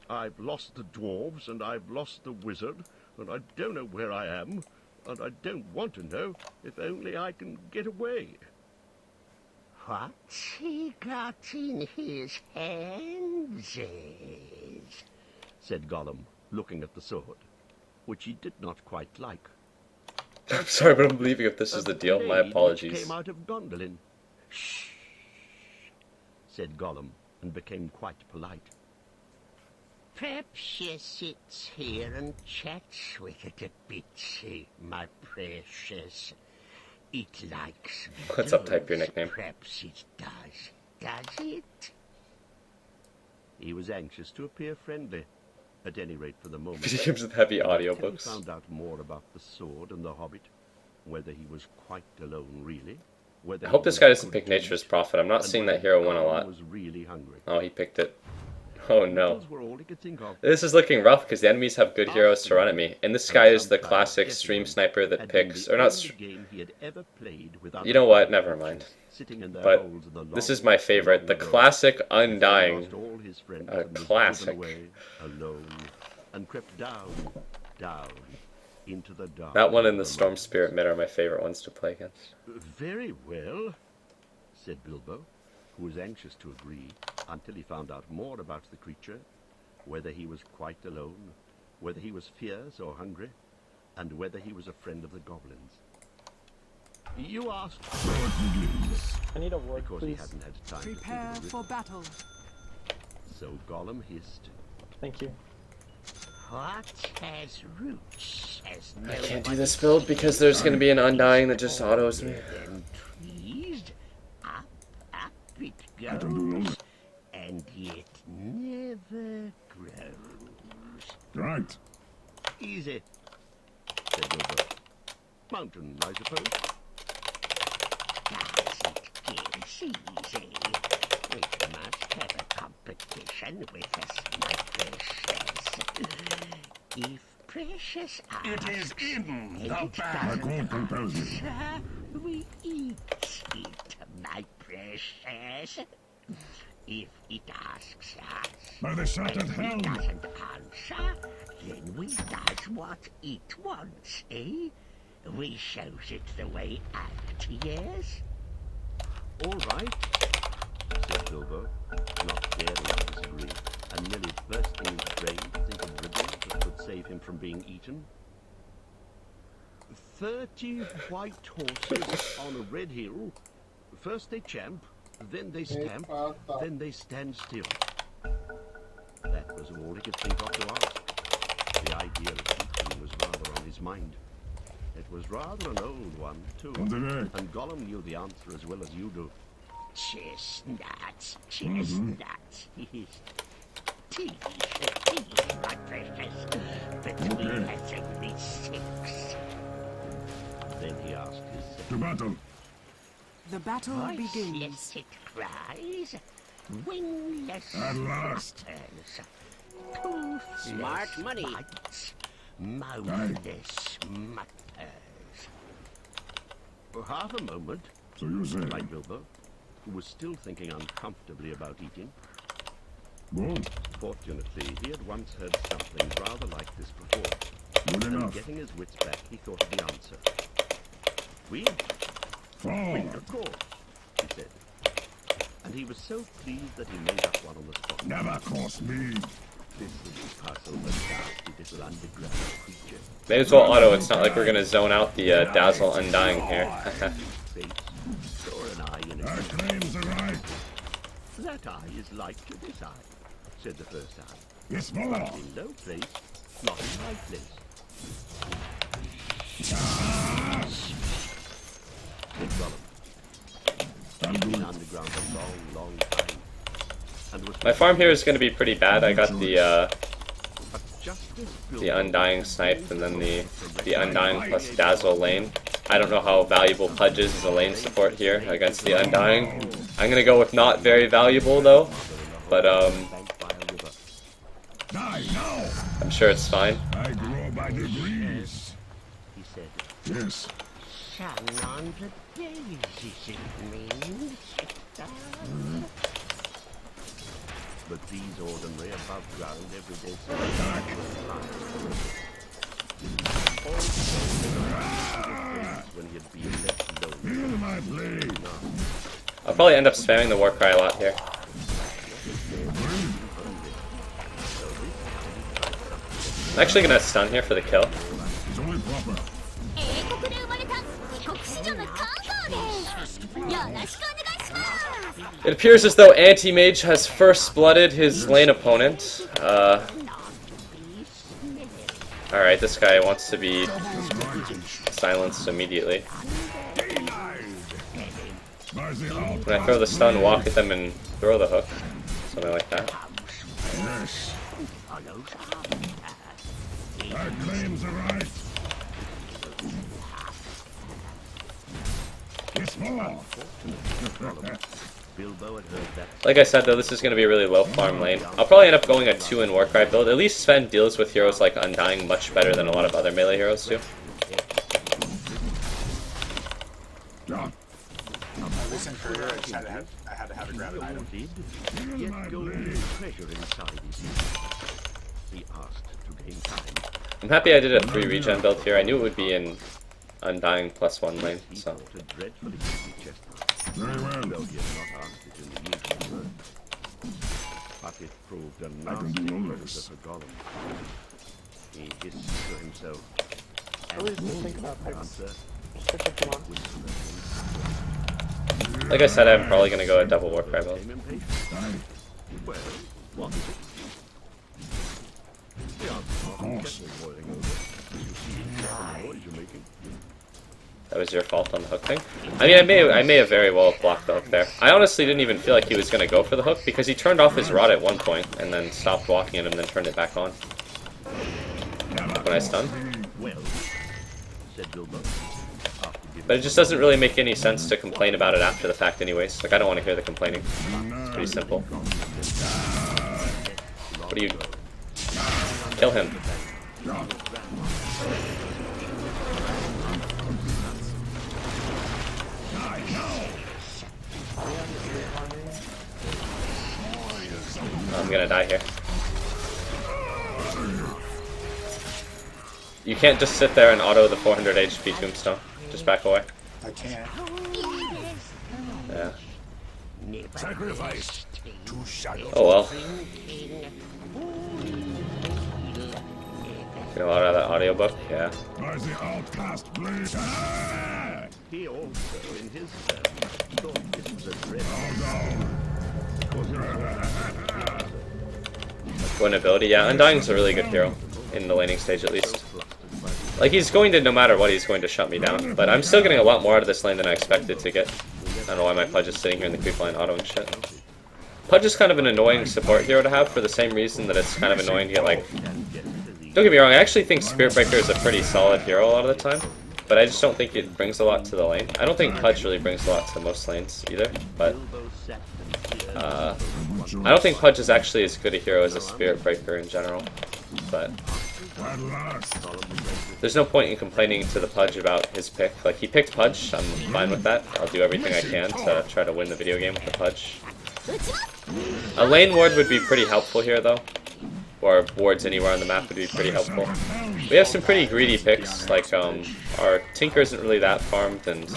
I've lost the dwarves and I've lost the wizard, and I don't know where I am, and I don't want to know, if only I can get away." "What's he got in his hands?" said Gollum, looking at the sword, which he did not quite like. I'm sorry, but I'm leaving if this is the deal. My blade which apologies. Came out of Gondolin. "Shh," said Gollum, and became quite polite. "Perhaps you sits here and chats with it a bit, my precious. It likes What's up, type your nickname. Perhaps it does it?" He was anxious to appear friendly, at any rate for the moment. He gives it heavy Until he audiobooks. found out more about the sword and the hobbit, whether he was quite alone really, whether I hope he this was guy doesn't good pick to eat, Nature's Prophet. I'm not and seeing whether that hero win a Gollum lot. was really hungry. Oh, he picked it. Oh no. Those were all he could think of. This is looking rough because the enemies have good heroes to run at me. And this guy is the classic stream sniper that Had been picks, the or not, only game he had ever played without you know what, never mind. sitting in their But holes in the this long, is my favorite, the long road. classic He Undying. lost all his friends A and was classic. driven away alone, and crept down into the dark. That one and the of Storm mountains. Spirit Mid are my favorite ones to play against. "Very well," said Bilbo, who was anxious to agree until he found out more about the creature, whether he was quite alone, whether he was fierce or hungry, and whether he was a friend of the goblins. "You asked," I need a word, because he please. hadn't had time Prepare to think for of it. battle. So Gollum hissed, Thank you. "What has roots as no I can't do one this build because there's going to be an Undying that just taller autos me. than trees? Up it goes, and yet Right. Easy, said Bilbo. Mountain, I suppose. Doesn't get easy. We must have a competition with us, my precious. If Precious asks, It is in and the it bag. doesn't I won't compel you. answer, we eat it, my precious. If it asks us, By the shattered and it helm. doesn't answer, then we does what it wants, eh? We shows it the way out, yes? All right, said Bilbo, not daring to disagree, and nearly bursting his brain to think of riddles that could save him from being eaten. 30 white horses on a red hill. First they champ, then they stamp, then they stand still. That was all he could think of to ask. The idea of eating was rather on his mind. It was rather an old one, too, On the way. and Gollum knew the answer as well as you do. Chestnuts, chestnuts. Tea, my precious. Between us only 6. Then he asked his To second. battle. The battle Voiceless begins. it cries, wingless At last. flutters, toothless Smart money. bites, mouthless mutters. For half a moment, So you say. replied Bilbo, who was still thinking uncomfortably about eating. Go. Fortunately, he had once heard something rather like this before. Good And enough. getting his wits back, he thought of the answer. Wind, Forward. of course, he said. And he was so pleased that he made up one on the spot. Never cross me. This was puzzle the nasty little underground creature. May as well auto. It's not like we're gonna zone out the Dazzle Undying here. Face, or an eye in Our it. claims are right. That eye is like to this eye, said the first eye. It's more. In no place, not in my place. Said Gollum. I'll He'd do been it. underground a long, long time. And was My farm here is gonna be pretty bad. I got but just as the Bilbo Undying Snipe and then the Undying plus Dazzle lane. I don't know how valuable Pudge is as a lane support here against the Undying. I'm gonna go with not very valuable though, but banked by a river. Die now. I'm sure it's fine. I grow by degrees. He said, Yes. Sun on the daisies it means. but these ordinary above ground everyday when he had been left alone. Feel my blade. I'll probably end up spamming the Warcry a lot here. I'm actually gonna stun here for the kill. It's only proper. 英国で生まれた帰国子女のカンガーですよろしくお願いします It appears as though Anti-Mage has first blooded his lane opponent. Alright, this guy wants to be silenced immediately. By the out. When I throw the stun, walk at them and throw the hook. Something like that. Yes. Our claims are right. It's more. Bilbo had heard that Like I said though, this is going to be a really low farm lane. I'll probably end up going a 2 in Warcry build. At least Sven deals with heroes like Undying much better than a lot of other melee heroes do. Down. This intruder, I had to have a grab an item. did, Feel yet my golden blade. treasure inside his head. He asked to gain time. I'm happy I did a 3 regen build here. I knew it would be in Undying +1 lane, He so... thought a dreadfully easy chestnut, Very though well. he had not asked it in the usual word. But it proved a I can nasty do all closer this. for Gollum. He hissed to himself, Always just think about picks. answer, Just pick what you want. Like I said, I'm probably going to go a double Warcry build. became impatient. Die. Well, what is it? The answer's not in the course. kettle boiling over. You see the noise you're making. That was your fault on the hook thing. I mean, I may have very well blocked the hook there. I honestly didn't even feel like he was going to go for the hook because he turned off his rod at one point and then stopped walking it and then turned it back on. when I stun. Well, said Bilbo. After giving But it just doesn't really make any sense to complain about it after the fact anyways. Like, I don't want to hear the complaining. It's pretty simple. What do you... Kill him. I'm gonna die here. You can't just sit there and auto the 400 HP tombstone. Just back away. I can't. Yeah. Sacrificed to shadow. Oh well. Get a lot out of that audiobook, yeah. As the outcast blade. he also, in his thought this was a dread. One ability, yeah. Undying's a really good hero. In the laning stage at least. Like, he's going to, no matter what, he's going to shut me down. But I'm still getting a lot more out of this lane than I expected to get. I don't know why my Pudge is sitting here in the creep line autoing shit. Pudge is kind of an annoying support hero to have for the same reason that it's kind of annoying to get, like... Don't get me wrong, I actually think Spirit Breaker is a pretty solid hero a lot of the time. But I just don't think it brings a lot to the lane. I don't think Pudge really brings a lot to most lanes either. But... I don't think Pudge is actually as good a hero as a Spirit Breaker in general. But... there's no point in complaining to the Pudge about his pick. Like, he picked Pudge, I'm fine with that. I'll do everything I can to try to win the video game with the Pudge. A lane ward would be pretty helpful here, though. Or wards anywhere on the map would be pretty helpful. We have some pretty greedy picks, like, our Tinker isn't really that farmed, and...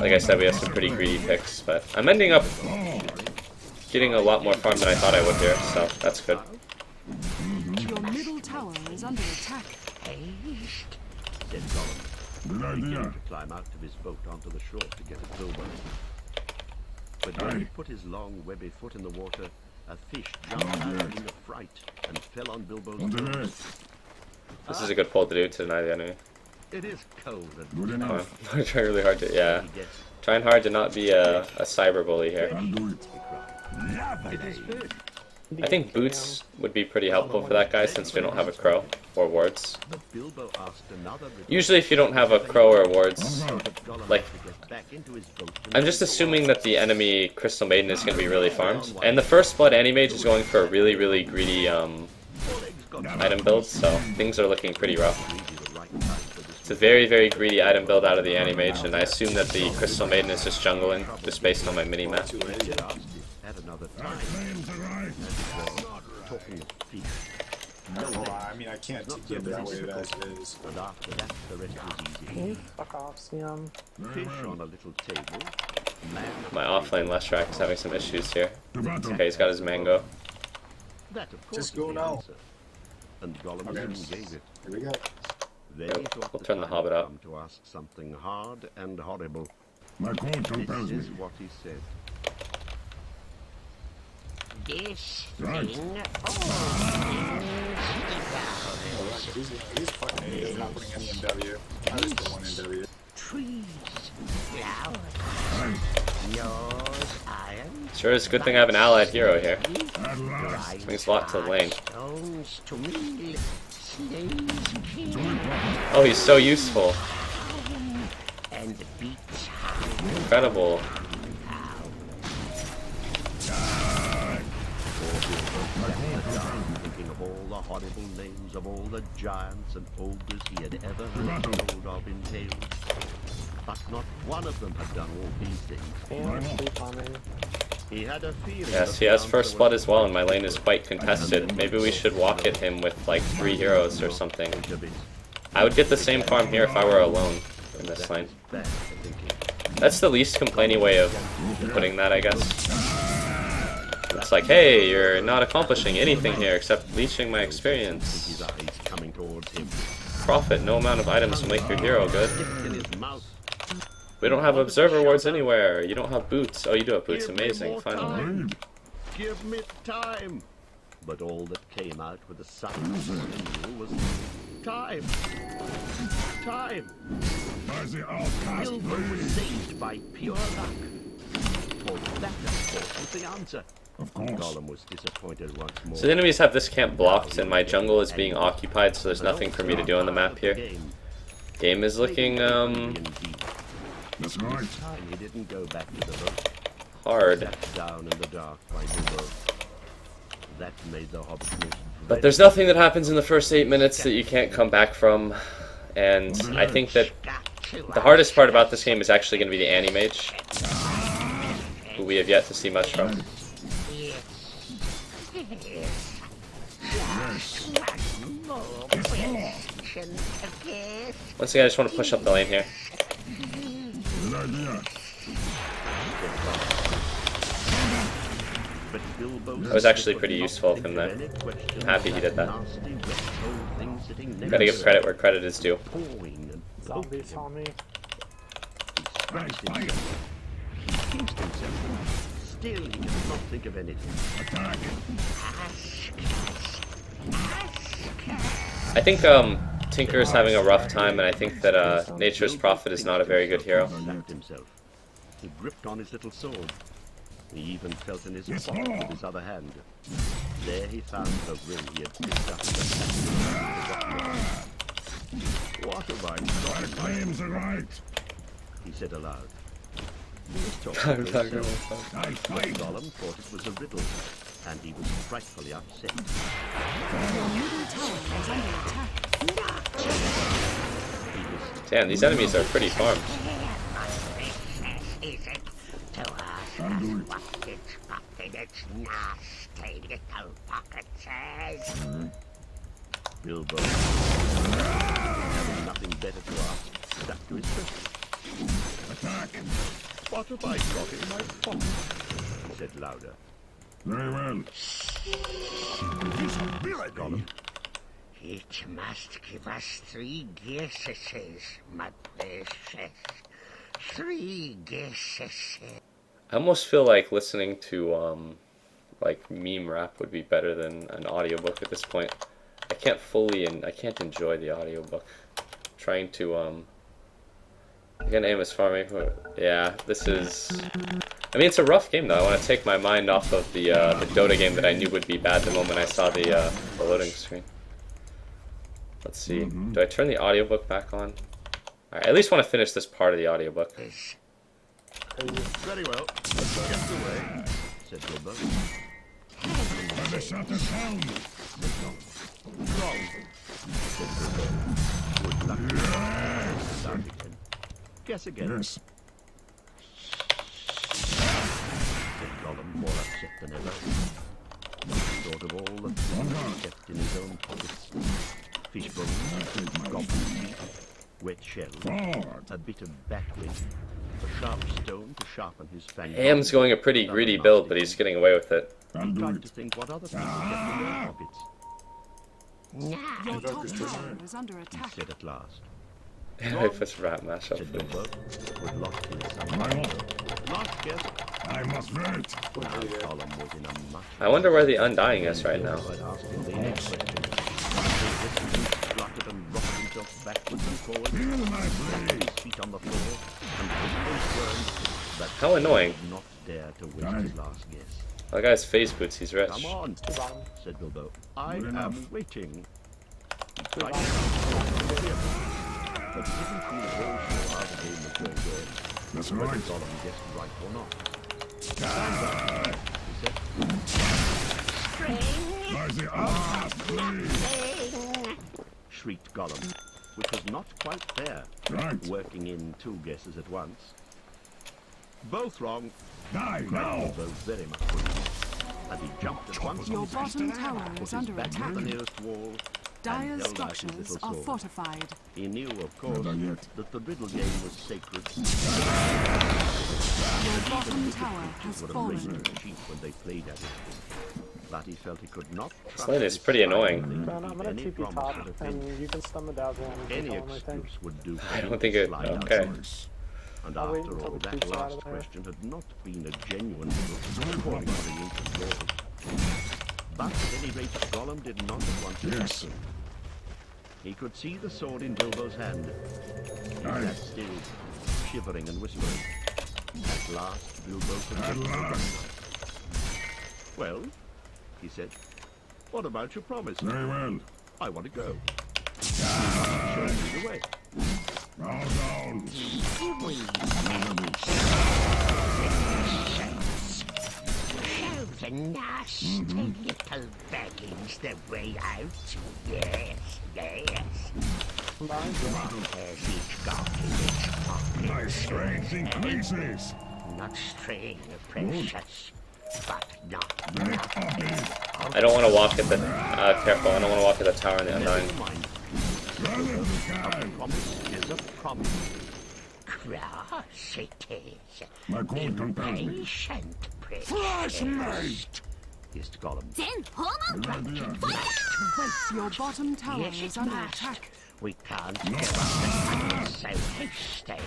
like I said, we have some pretty greedy picks, but I'm ending up getting a lot more farm than I thought I would here, so that's good. Your middle tower is under attack. Said Gollum, beginning to climb out of his boat onto the shore to get at Bilbo. But when he put his long, webby foot in the water, a fish jumped out in a fright and fell on Bilbo's nose. This is a good pull to do to deny the enemy. It is cold and I'm trying really hard to, yeah. Trying hard to not be a cyberbully here. it is good. I think boots would be pretty helpful for that guy since we don't have a crow or wards. But Bilbo asked another Usually if you don't have a crow or wards, Gollum like, to get back into his boat. I'm just assuming that the enemy Crystal Maiden is going to be really farmed. And the first blood Anti-Mage is going for a really, really greedy item build, so things are looking pretty rough. It's a very, very greedy item build out of the Anti-Mage, and I assume that the Crystal Maiden is just jungling, just based on my mini-map. At another time. Talking of fish. I mean, I can't get that way as it is. But after that, the rest was Can you easy. fuck off, Siam? Fish on a little table. Man, My offlane Leshrac is having some issues here. Okay, he's got his mango. that of course Just is go the now. answer. And Gollum Okay. soon gave it. Here we go. Then Yep, he thought we'll the turn the time Hobbit had up. come to ask something hard and horrible. My code compels This is me. what he said. This Right. thing He's fucking idiot. He's not putting any MW. I just put one MW. trees, flowers, nose, iron, Sure is a good thing I have an allied hero here. At last. Brings a lot to the lane. stones to mill, slaves kill, Oh, he's so useful. and beats Incredible. Thinking of all the horrible names of all the giants and ogres he had ever heard told of in tales. But not one of them had done all these things. Damn, sleep on me. He had a feeling. Yes, that he has the first answer blood was as well, and my lane is quite contested. Maybe we should walk at him with like 3 heroes or something. a bit I would get the same farm here if I were alone in this lane. bad thinking. That's the least complaining way of putting that, I guess. It's like, hey, you're not accomplishing anything here except leeching my experience. His eyes coming towards him. Profit, no amount of items will make your hero good. In his mouth. We don't have observer wards anywhere. You don't have boots. Oh, you do have boots. Give me Amazing. more Finally. time. Give me time. But all that came out with a silence was time. Time. As the outcast Bilbo was saved by pure luck. For that, of course, was the answer. Of course. Gollum was disappointed once more. So the enemies have this camp blocked, and my jungle is being occupied, so there's nothing for me to do on the map here. Game is looking, That's right. This time he didn't go back to the boat. hard. Sat down in the dark by Bilbo. That made the Hobbit most But there's nothing that happens in the first 8 minutes that you can't come back from, and I think that the hardest part about this game is actually going to be the Animage, who we have yet to see much from. Once again, I just want to push up the lane here. Good idea. That was actually pretty useful of him there. I'm happy he did that. Gotta give credit where credit is due. Zombies on me. Still, he could not think of anything. Attack. I think Tinker is having a rough time, and I think that Nature's Prophet is not a very good hero. Slapped himself. He gripped on his little sword. He even felt in his pocket with his other hand. There he found the ring he had picked up. What have I My done? claims are right. He said aloud. He was talking to himself. I fight. Gollum thought it was a riddle, and he was frightfully upset. Your middle tower is under attack. He was Damn, these enemies are pretty farmed. I'll do it. Bilbo, having nothing better to ask, stuck to his question. Attack. What have I got in my pocket? He said louder. Very well. Gollum, It must give us 3 guesses, my precious. 3 guesses. I almost feel like listening to like meme rap would be better than an audiobook at this point. I can't fully and I can't enjoy the audiobook. Trying to I'm gonna aim as far maybe. Yeah, this is. I mean, it's a rough game though. I want to take my mind off of the Dota game that I knew would be bad the moment I saw the loading screen. Let's see. Do I turn the audiobook back on? I at least want to finish this part of the audiobook. very well. Let's get away, said Bilbo. Where the shot is found. Wrong, said Bilbo. Good luck. Start again. Guess again, Yes. said Gollum, more upset than ever. He thought of all the things he kept in his own pockets. Fish bones, goblin teeth, wet shells, Forward. a bit of batwing, a sharp stone to sharpen his fangs. Am's going a pretty greedy build, but he's getting away with it. I'll He do tried to it. think what other people kept in their pockets. Your top tower is under He attack. said at last. If it's rap mashup, Said please. Bilbo, was lost in some. I must. Last guess. I must wait. Now Gollum was in a much. I wonder where the Undying is right now. Bilbo had asked him the next question. He listened, fluttered and rocked himself backwards and forwards, Feel my tapped blade. his feet on the floor, and whispered words that How annoying. he did not dare to waste his last guess. That guy's phase boots, he's rich. Come on, Bottom. said Bilbo. I Good am enough. waiting. He tried to sound cheerful, but he didn't feel at all sure how the game was going to end. That's Whether right. Gollum guessed right or not. Die. He said, By the last blade. shrieked Gollum, which was not quite fair, Right. working in 2 guesses at once. Both wrong, Die now. Bilbo very much relieved, and he jumped at once Your on his bottom tower put is his under back to attack. the nearest wall. Dire's held out his structures little are sword. fortified. He knew, of course, Not yet. that the riddle game was sacred. Your bottom tower has Would have fallen. raised sheep when they played at it. But he felt he could not trust lane is his pretty spine annoying. to Ben, I'm gonna keep any TP promise top, of a thing. and you can stun the dazzle and Any take all my thing. excuse would do. I don't think it. Slide out. Okay. And I'll wait after until all, the that creeps are out last of there. question had not been a genuine riddle, according to the ancient laws. But at any rate, Gollum did not want to Yes. trust him. He could see the sword in Bilbo's hand. He Aye. sat still, shivering and whispering. At last, Bilbo could At get the last. Well, he said, what about your promise? Very well. I want to go. Show me the way. Bow down. Show the nasty little beggings the way out. Yes, yes. There's each got in its pocket. My strength increases. Not strain, precious, but not Very obvious. I don't want to walk at the. Careful, I don't want to walk at the tower in the Never undying. mind. Rather A than promise is a promise. cross it is. my cold compels me. Patient, precious. Flashmate! Hissed Gollum. 全訪問 Good idea. Your bottom tower Yes, is it under must. attack. We can't give up the battle so hasty.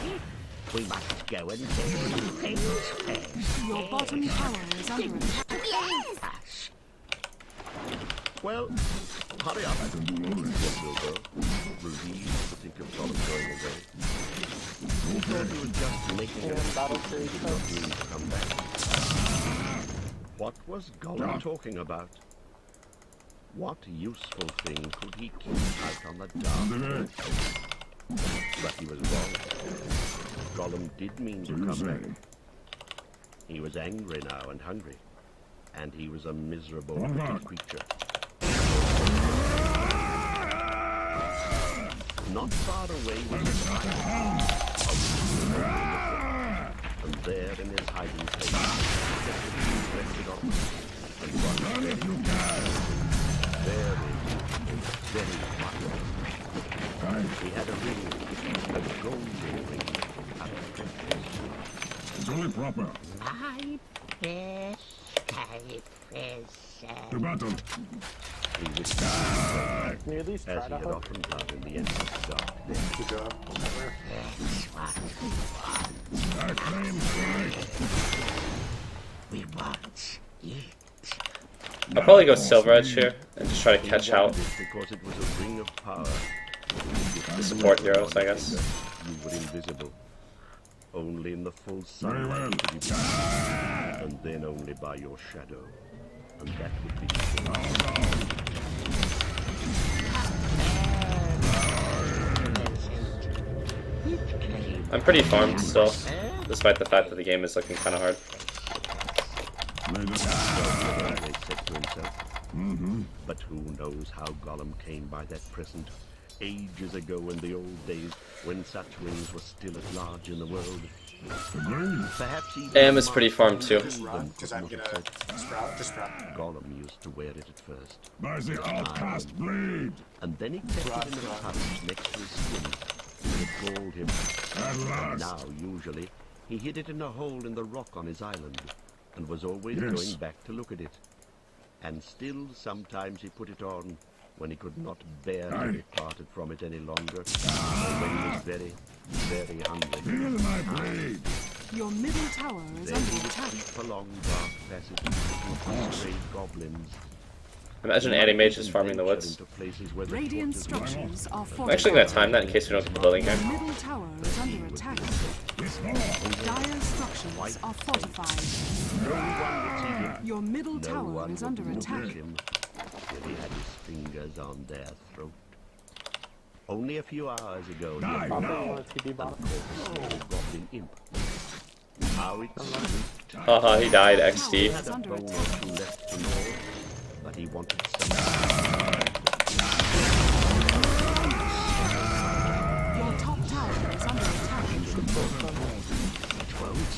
We must go and do some things first. Your bottom tower is under attack. Yes! Us. Well, hurry up. I can do all this. Said Bilbo, relieved to think of Gollum going away. He thought he was just making a And battle mistake. series He did not mean to come back. What was Gollum talking about? What useful thing could he keep out on the dark? But he was wrong. Gollum did mean to So you come say. back. He was angry now and hungry. And he was a miserable What little about? creature. Not far away was his hiding and there in his hiding place, he rested on and watched very, very hot. He had a ring, a golden ring, a princess. It's only proper. My best princess. To battle. He wished Can you at least as try he to had hook? often done in the endless dark day. Good job. That's what I claim strike. we want. It. I'll probably go Silver Edge here and just try to He catch out wanted it because it was a ring of power. the support heroes, I guess. You were invisible. Only in the full Very well. sunlight could you be seen, and then only by your shadow. And that would be I'm pretty farmed still, despite the fact that the game is looking kind of hard. May the they said to himself. But who knows how Gollum came by that present ages ago in the old days when such rings were still at large in the world. agreed. Perhaps even AM is pretty farmed too. Run, because I'm gonna sprout. Just sprout. Gollum used to wear it at first, By the outcast blade. and then he kept it in a pouch next to his skin. It called him. At And last. now, usually, he hid it in a hole in the rock on his island, and was always Yes. going back to look at it. And still, sometimes he put it on when he could not bear to be parted from it any longer, or when he was very, very hungry. Feel my blade. Your middle tower is Then he under would attack. creep along dark passages and stray goblins. Imagine Anti-Mage is farming the Venture woods. into places where the Radiant torches structures are I'm actually going to fortified. time that in case we don't get the building Your here. middle tower is under attack. This hall. Dire structures are fortified. no one would see him. Your middle No tower one is would under notice attack. him till he had his fingers on their throat. Only a few hours ago, he had Bottom, caught you want a TD bottom? a small goblin imp. How it squeaked. Haha, he died, He XD. had a bone or two left to gnaw, but he wanted some. Your top tower is under attack.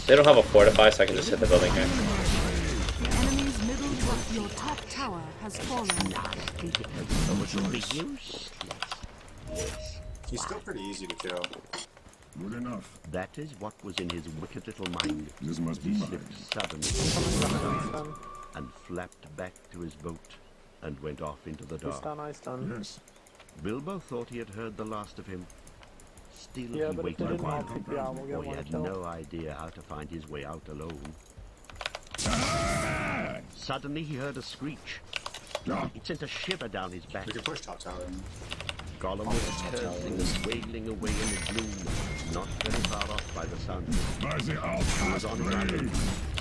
They don't have a fortify, so I can just hit the building here. The enemy's middle tower. Your top tower has fallen. Would be useless. Yes. He's still pretty easy to kill. Good enough. That is what was in his wicked little mind. This must be He mine. slipped suddenly Stun. and flapped back to his boat and went off into the He's dark. stun, I stun. Yes. Bilbo thought he had heard the last of him. Still Yeah, he but if waited they a didn't all while, TP out, we'll for get he one had kill. no idea how to find his way out alone. Suddenly he heard a screech. It sent a shiver down his back. We can push top tower. Gollum was cursing and wailing away in the gloom, not very far off by the sun. By the He was outcast on his blade. island,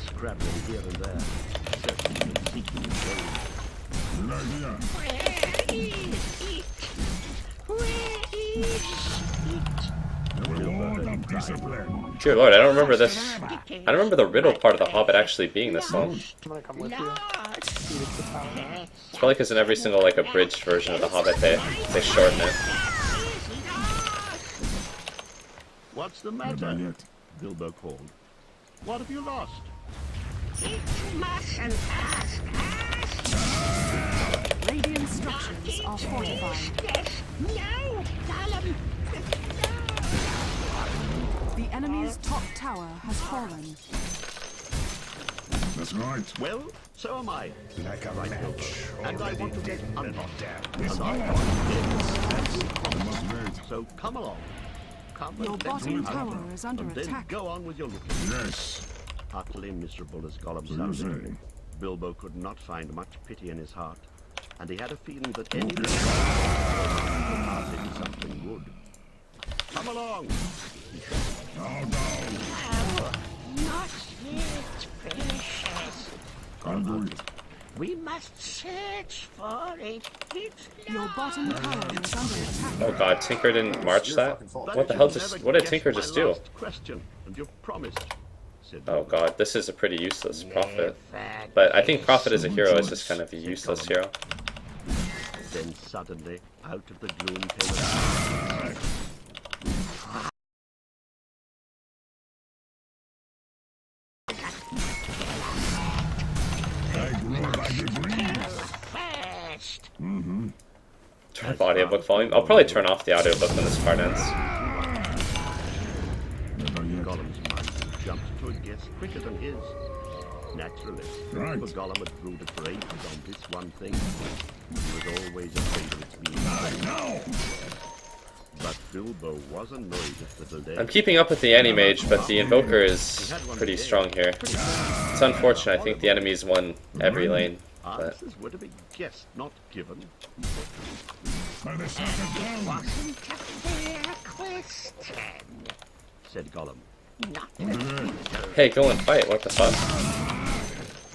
scrabbling here and there, searching seeking gold. Dear Lord, I don't remember this. I don't remember the riddle part of the Hobbit actually being this long. I'm gonna come with you. Phoenix the Tower. It's probably because in every single like abridged version of the Hobbit they shorten it. What's the matter? Bilbo called. What have you lost? It mustn't ask Radiant structures are fortified. us. No, Gollum. The enemy's top tower has fallen. That's right. Well, so am I. Like a Right, Bilbo. match. And I want to get Already unlocked. down. And I want I must wait. So come along. Come Your and let's bottom get tower out. is under And then attack. go on with your looking. Yes. Utterly miserable as Gollum So you sounded, say. Bilbo could not find much pity in his heart, and he had a feeling that any would pass into something good. Come along! Now down. Not yet, precious. I'll do it. We must search for it. It's Your bottom tower is under attack. Oh god, Tinker didn't march that? But What the you hell never just what did guessed Tinker my just do? last question, and you've promised, said Oh Bilbo. god, this is a pretty useless prophet. But I think Prophet as a hero is just kind of a useless hero. Then suddenly, out of the gloom came a I grow by degrees. First. Turn off audiobook volume. I'll probably turn off the audiobook when this part ends. Never yet. Gollum's mind jumped to a guess quicker than his. Naturally, Right. for Gollum had brooded for ages on this one thing. He was always afraid of its being Now. But Bilbo was annoyed at the delay. I'm keeping up with the Animage, but the Invoker is pretty strong here. It's unfortunate, I think the enemies won every lane. But Answers were to be guessed, not given. By the second down. Wasn't a fair question. Said Gollum. Not hey, go and fight, what the fuck?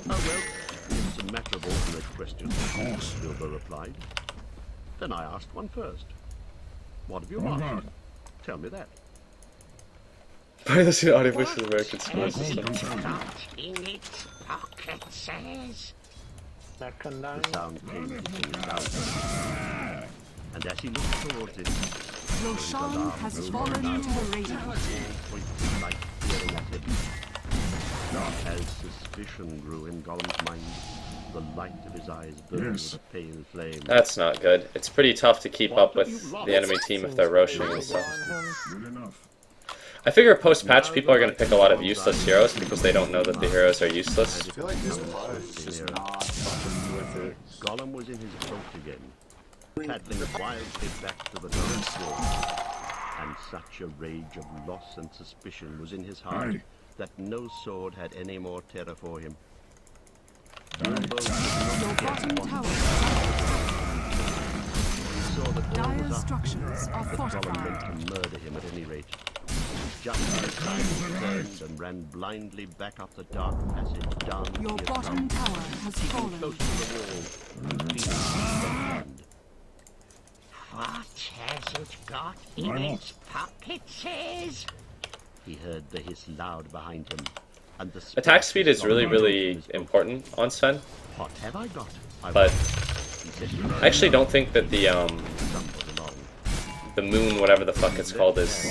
Oh well, it's a matter of alternate questions, Bilbo replied. Then I asked one first. What have you Oh, lost? God. Tell me that. By the audiobooks of American school system. got in its pocket says. Mechanine. The sound came to him louder. And as he looked towards it, Roshan has fallen into the radiant. pointed like peering at him. As suspicion grew in Gollum's mind, the light of his eyes burned Yes. with a pale flame. That's not good. It's pretty tough to keep up with the enemy team if they're roshing and stuff. Good enough. I figure post-patch people are going to pick a lot of useless heroes because they don't know that the heroes are useless. I feel like this part is just not fucking with it. Gollum was in his boat again, paddling wildly back to the dance floor. And such a rage of loss and suspicion was in his heart Aye. that no sword had any more terror for him. Your bottom tower He saw that all dire was up, structures are that Gollum meant fortified. to murder him at any rate. Just as Simon turned and ran blindly back up the dark passage down to Your the bottom tower has close fallen. to the wall. Feeling his hand. What has it got in its pocket says? He heard the hiss loud behind him, and the Attack speed is really, really important on Sven, What have I got? I but he said, I actually don't think that stumbled along. the moon, whatever the fuck it's called, is...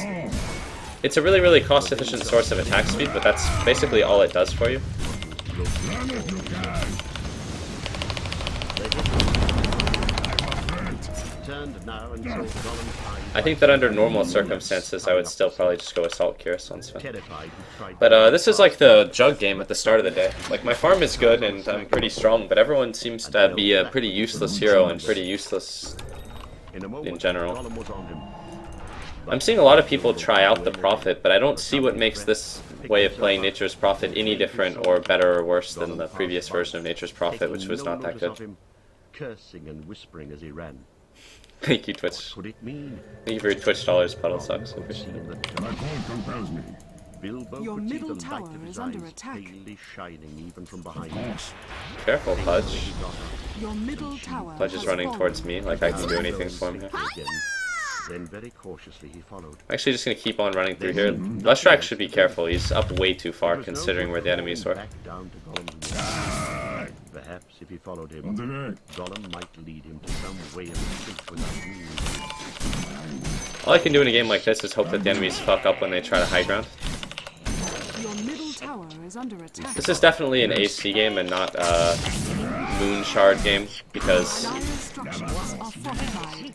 It's a really, really cost-efficient source of attack speed, but that's basically all it does for you. Run it, you can. Turned now and saw Gollum's eyes. I think that under normal circumstances, I would still probably just go Assault Cuirass on Sven. Terrified, he tried But this is like the jug game at the start of the day. Like, my farm is good and I'm pretty strong, but everyone seems to be a pretty useless hero and pretty useless. in a moment, in general. Gollum was on him. I'm seeing a lot of people try out the Prophet, but I don't see what makes this way of playing Nature's Prophet any different or better or worse than the previous version of Nature's Prophet, which was not that Taking no good. notice of him, cursing and whispering as he ran. Thank you, Twitch. Could it mean? Thank you for your Twitch dollars, Puddle Sucks. Seeing the My code compels me. Bilbo Your could see middle the tower light of his is under eyes attack. palely shining even from behind him. Careful, Pudge. He got up, Your middle tower Pudge is has running fallen. towards me like I can do anything for him here. again. Then very cautiously he followed. I'm actually just gonna keep on running through here. Leshrac should be careful. He's up way too far considering where the enemies were. Back down to Gollum's wall. Perhaps if he followed him, Gollum might lead him to some way of escape without meaning. All I can do in a game like this is hope that the enemies fuck up when they try to high ground. Your middle tower is under attack. This is definitely an AC game and not a Moon Shard game because Dire's structures are fortified.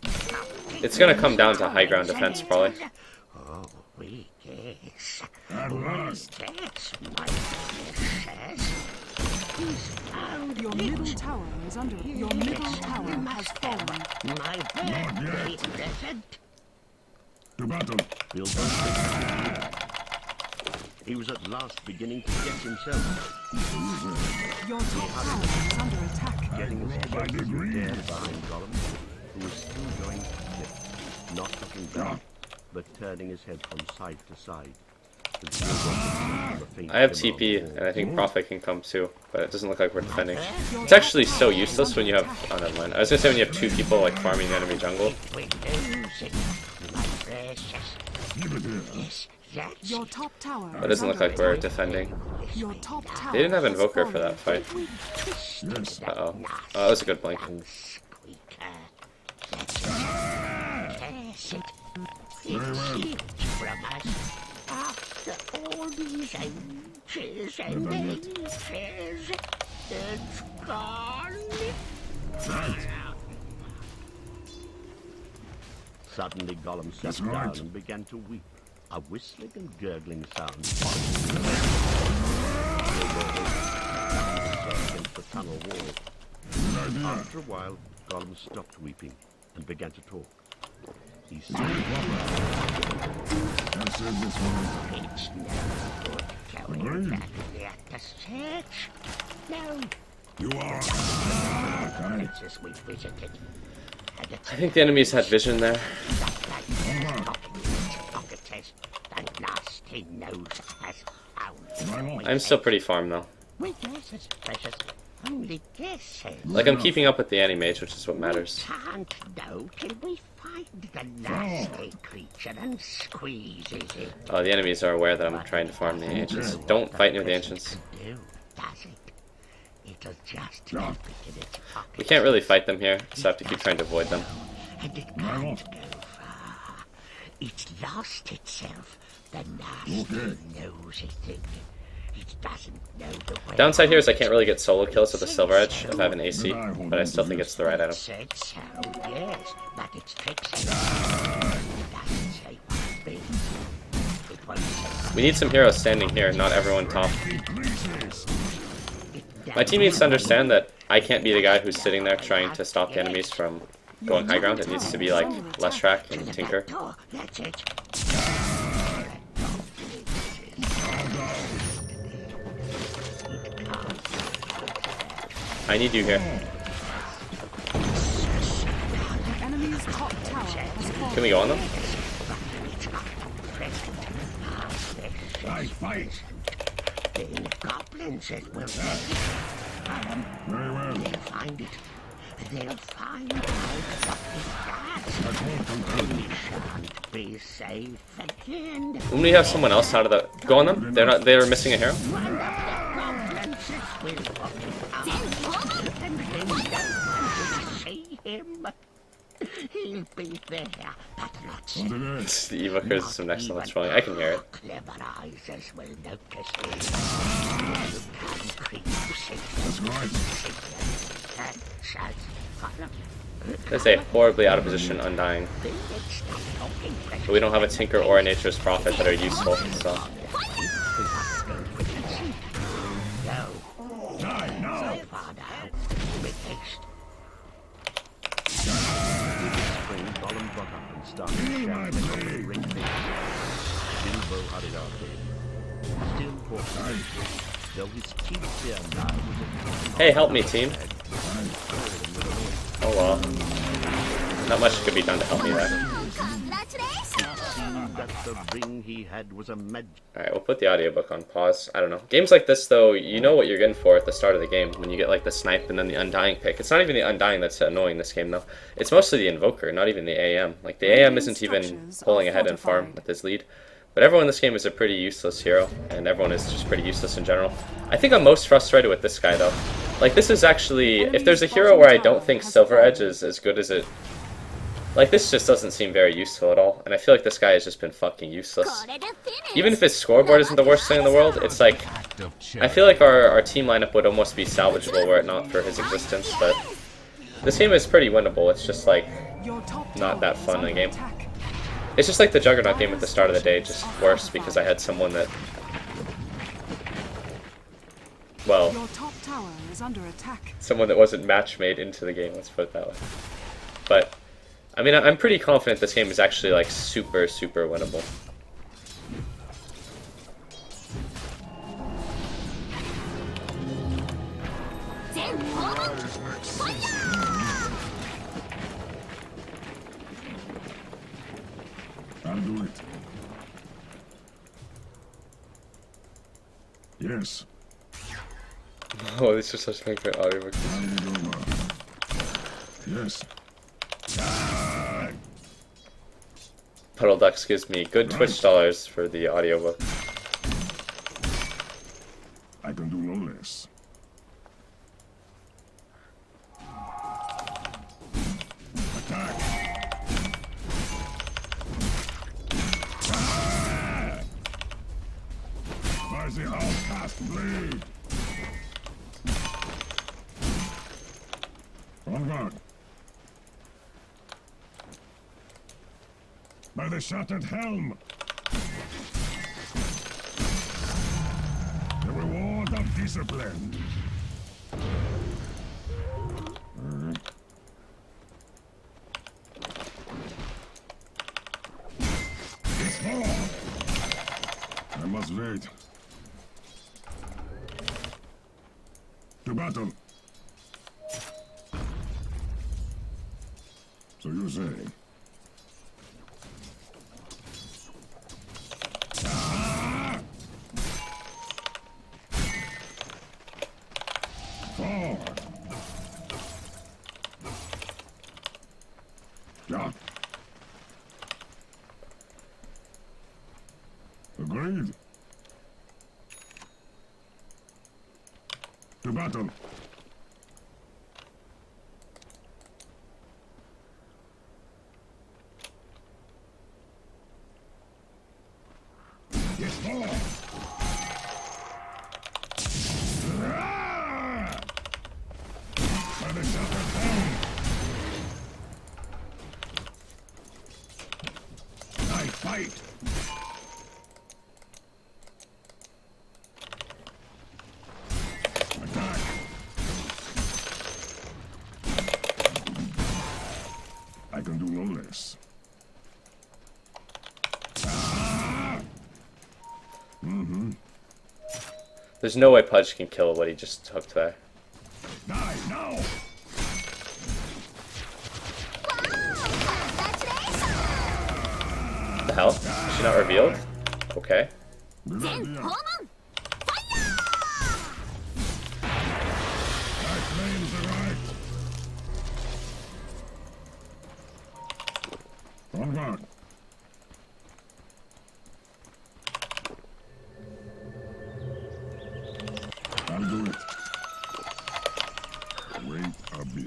it's gonna come down to high ground defense probably. Oh, we guess. What's that, my precious? He's found Your middle tower is under. Your middle tower has fallen. my birthday present. Bilbo picked. He was at last beginning to guess himself, Your top tower is under attack. getting as close as he dared behind Gollum, who was still going quickly, not looking back, but turning his head from side to side. His still watching the faint I have glimmer of TP the and I think Prophet can come too, but it doesn't look like we're defending. It's actually so useless when you have. Oh, never mind. I was gonna say when you have two people like farming the enemy jungle. We lose it, my precious. Yes, that's Your top tower. But it doesn't look like we're defending. Your top tower. They didn't have has Invoker for fallen. that fight. twisted Uh oh. Oh, that was a good blink. squeaker. That's it. Curse it. It slipped from us after all these ages and ages. It's gone. Suddenly Gollum sat down and began to weep. A whistling and gurgling sound against the tunnel wall. After a while, Gollum stopped weeping and began to talk. He said, It's no good going back there to search. No. You are. Places we visited. And it's I think the enemies had vision there. the nasty nose has found. I'm still pretty farm though. We guesses, precious. Only guesses. Like I'm keeping up with the anti-mage, which is what matters. Can't know till we find the nasty creature and squeezes it. Oh, the enemies are aware that I'm trying to farm the ancients. Don't fight near the ancients. Do, does it? It'll just keep it in its pocket. We can't really fight them here, so I have to keep trying to avoid them. And it can't go far. It's lost itself, the nasty nosy thing. It doesn't know the way. Downside here is I can't really get solo kills with the Silver Edge if I have an AC, but I still think it's the right item. Said so, yes, but it's tricksy. It doesn't say what thing. It won't say We need some heroes standing here, not everyone top. My team needs to understand that I can't be the guy who's sitting there trying to stop the enemies from going high ground. It needs to be like Leshrac and Tinker. oh, that's it. I need you here. The enemy's top tower has fallen. Can we go on them? I fight. The goblins that will Very well. they'll find it. They'll find out what it does. We shan't be safe again. When we have someone else out of the... Go on them? They're missing a hero? One of the goblins will walk out. And then no one will see him. He'll be there, but not safe. The evokers is some excellent trolling. I can hear it. Clever eyes will notice him. You can creep safe. That's right. There's a horribly out of position Undying. But we don't have a Tinker or a Nature's Prophet that are useful, so... Gollum got up and started shouting on the ring finger. Bilbo hurried after him. Still walking, though his teeth there now was Hey, help me, team. Oh well. Not much could be done to help me there. Congratulations! seemed that the ring he had was a magic. Alright, we'll put the audiobook on pause. I don't know. Games like this, though, you know what you're getting for at the start of the game when you get, like, the snipe and then the undying pick. It's not even the undying that's annoying this game, though. It's mostly the invoker, not even the AM. Like, the AM isn't even pulling ahead in farm with his lead. But everyone in this game is a pretty useless hero, and everyone is just pretty useless in general. I think I'm most frustrated with this guy, though. Like, this is actually... If there's a hero where I don't think Silver Edge is as good as it... Like, this just doesn't seem very useful at all, and I feel like this guy has just been fucking useless. Even if his scoreboard isn't the worst thing in the world, it's like... I feel like our team lineup would almost be salvageable were it not for his existence, but... This game is pretty winnable, it's just like... not that fun a game. It's just like the Juggernaut game at the start of the day, just worse because I had someone that... Well... someone that wasn't match-made into the game, let's put it that way. But... I mean, I'm pretty confident this game is actually, like, super, super winnable. I'll do it. Yes. Oh, this is such a great audiobook. Yes. Puddle Ducks gives me good Twitch dollars for the audiobook. I can do no less. Attack. By the outcast blade. On guard. By the shattered helm. The reward of discipline. It's fall. I must wait. To battle. So you say. Yeah. Agreed. To battle. Yes, fall. By the shattered helm. I fight. Attack. I can do no less. There's no way Pudge can kill what he just took there. Die now. What the hell? Is she not revealed? Okay. Good idea. I claim the right. On guard. I'll do it. Wait a bit.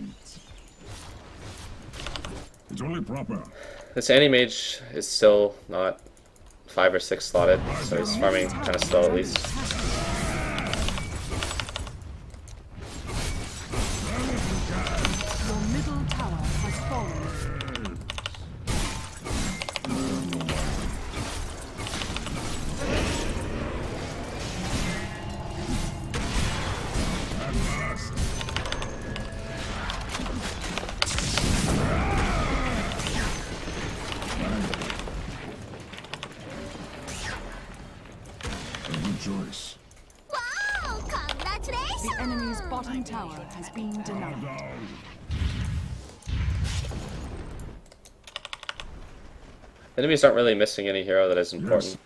It's only proper. This Anti-Mage is still not 5 or 6 slotted, so he's farming kind of slow at least. Your middle tower has fallen. Choice. Wow! Congratulations! The enemy's bottom tower has been denied. Down. Enemies aren't really missing any hero that is important.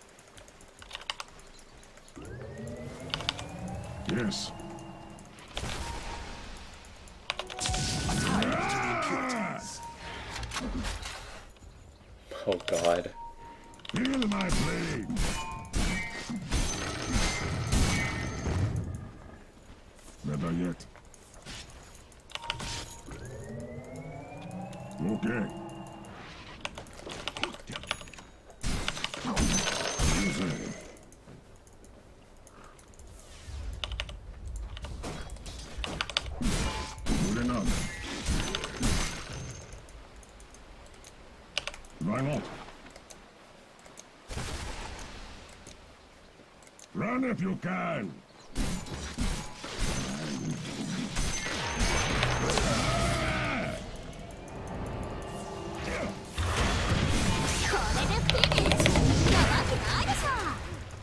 Yes. Oh god. Feel my blade. Better yet. Okay. Easy. Good enough. Why not? Run if you can.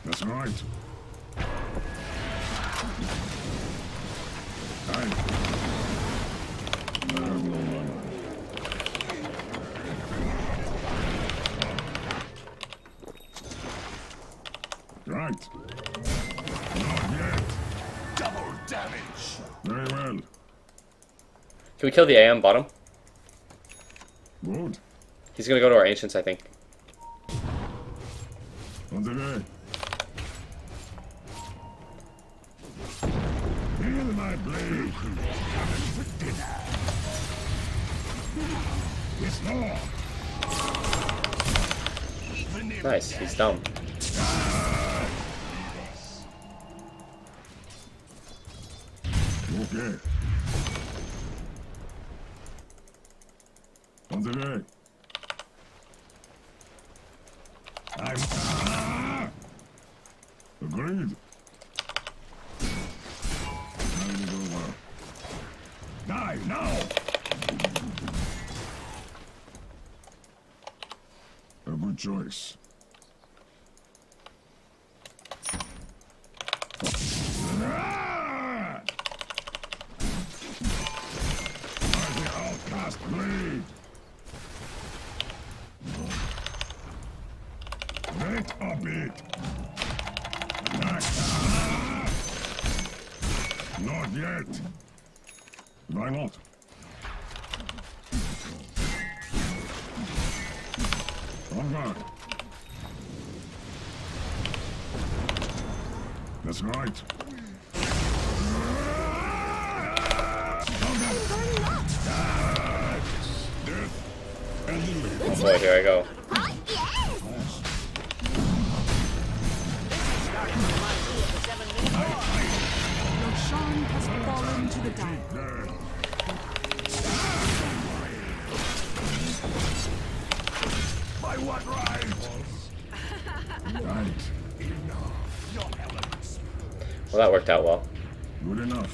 That's right. Right. Not yet. Double damage. Very well. Can we kill the AM bottom? Good. He's gonna go to our ancients, I think. On the way. Feel my blade. Coming for dinner. Yes, Lord. Nice, he's dumb. Okay. On the way. I'm... Agreed. Time is over. Die now! A good choice. Ah! Mighty outcast blade! Wait a bit. Attack. Ah! Not yet. Why not? On guard. That's right. Death and the living. Oh boy, here I go. Roshan has fallen to the dark. By what right? Right. Well, that worked out well. Good enough.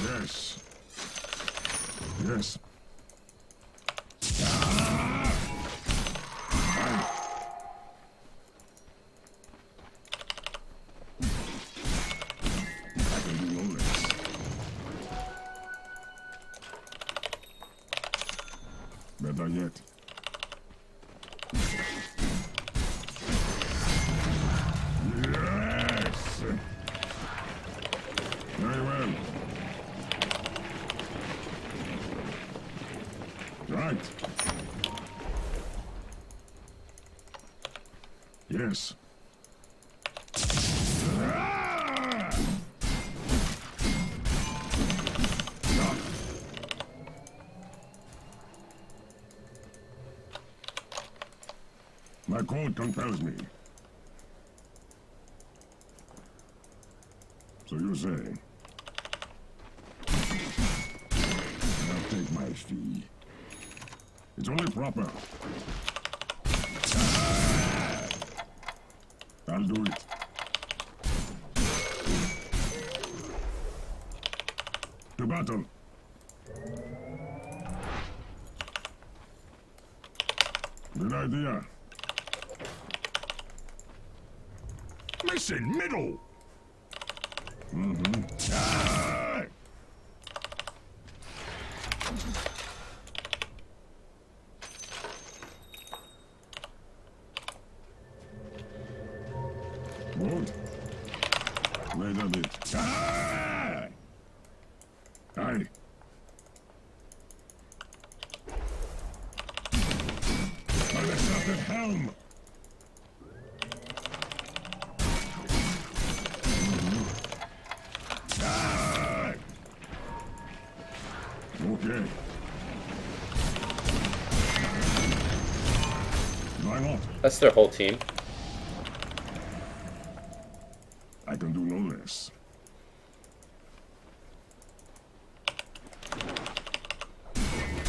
Yes. Yes. I can do no less. Better yet. Yes! Very well. Right. Yes. Ah! No. My code compels me. So you say. I'll take my fee. It's only proper. Ah! I'll do it. To battle. Good idea. Listen, middle. Mm-hmm. Ah! Aye. By the shattered helm. Aye. Okay. Why not? That's their whole team. I can do no less.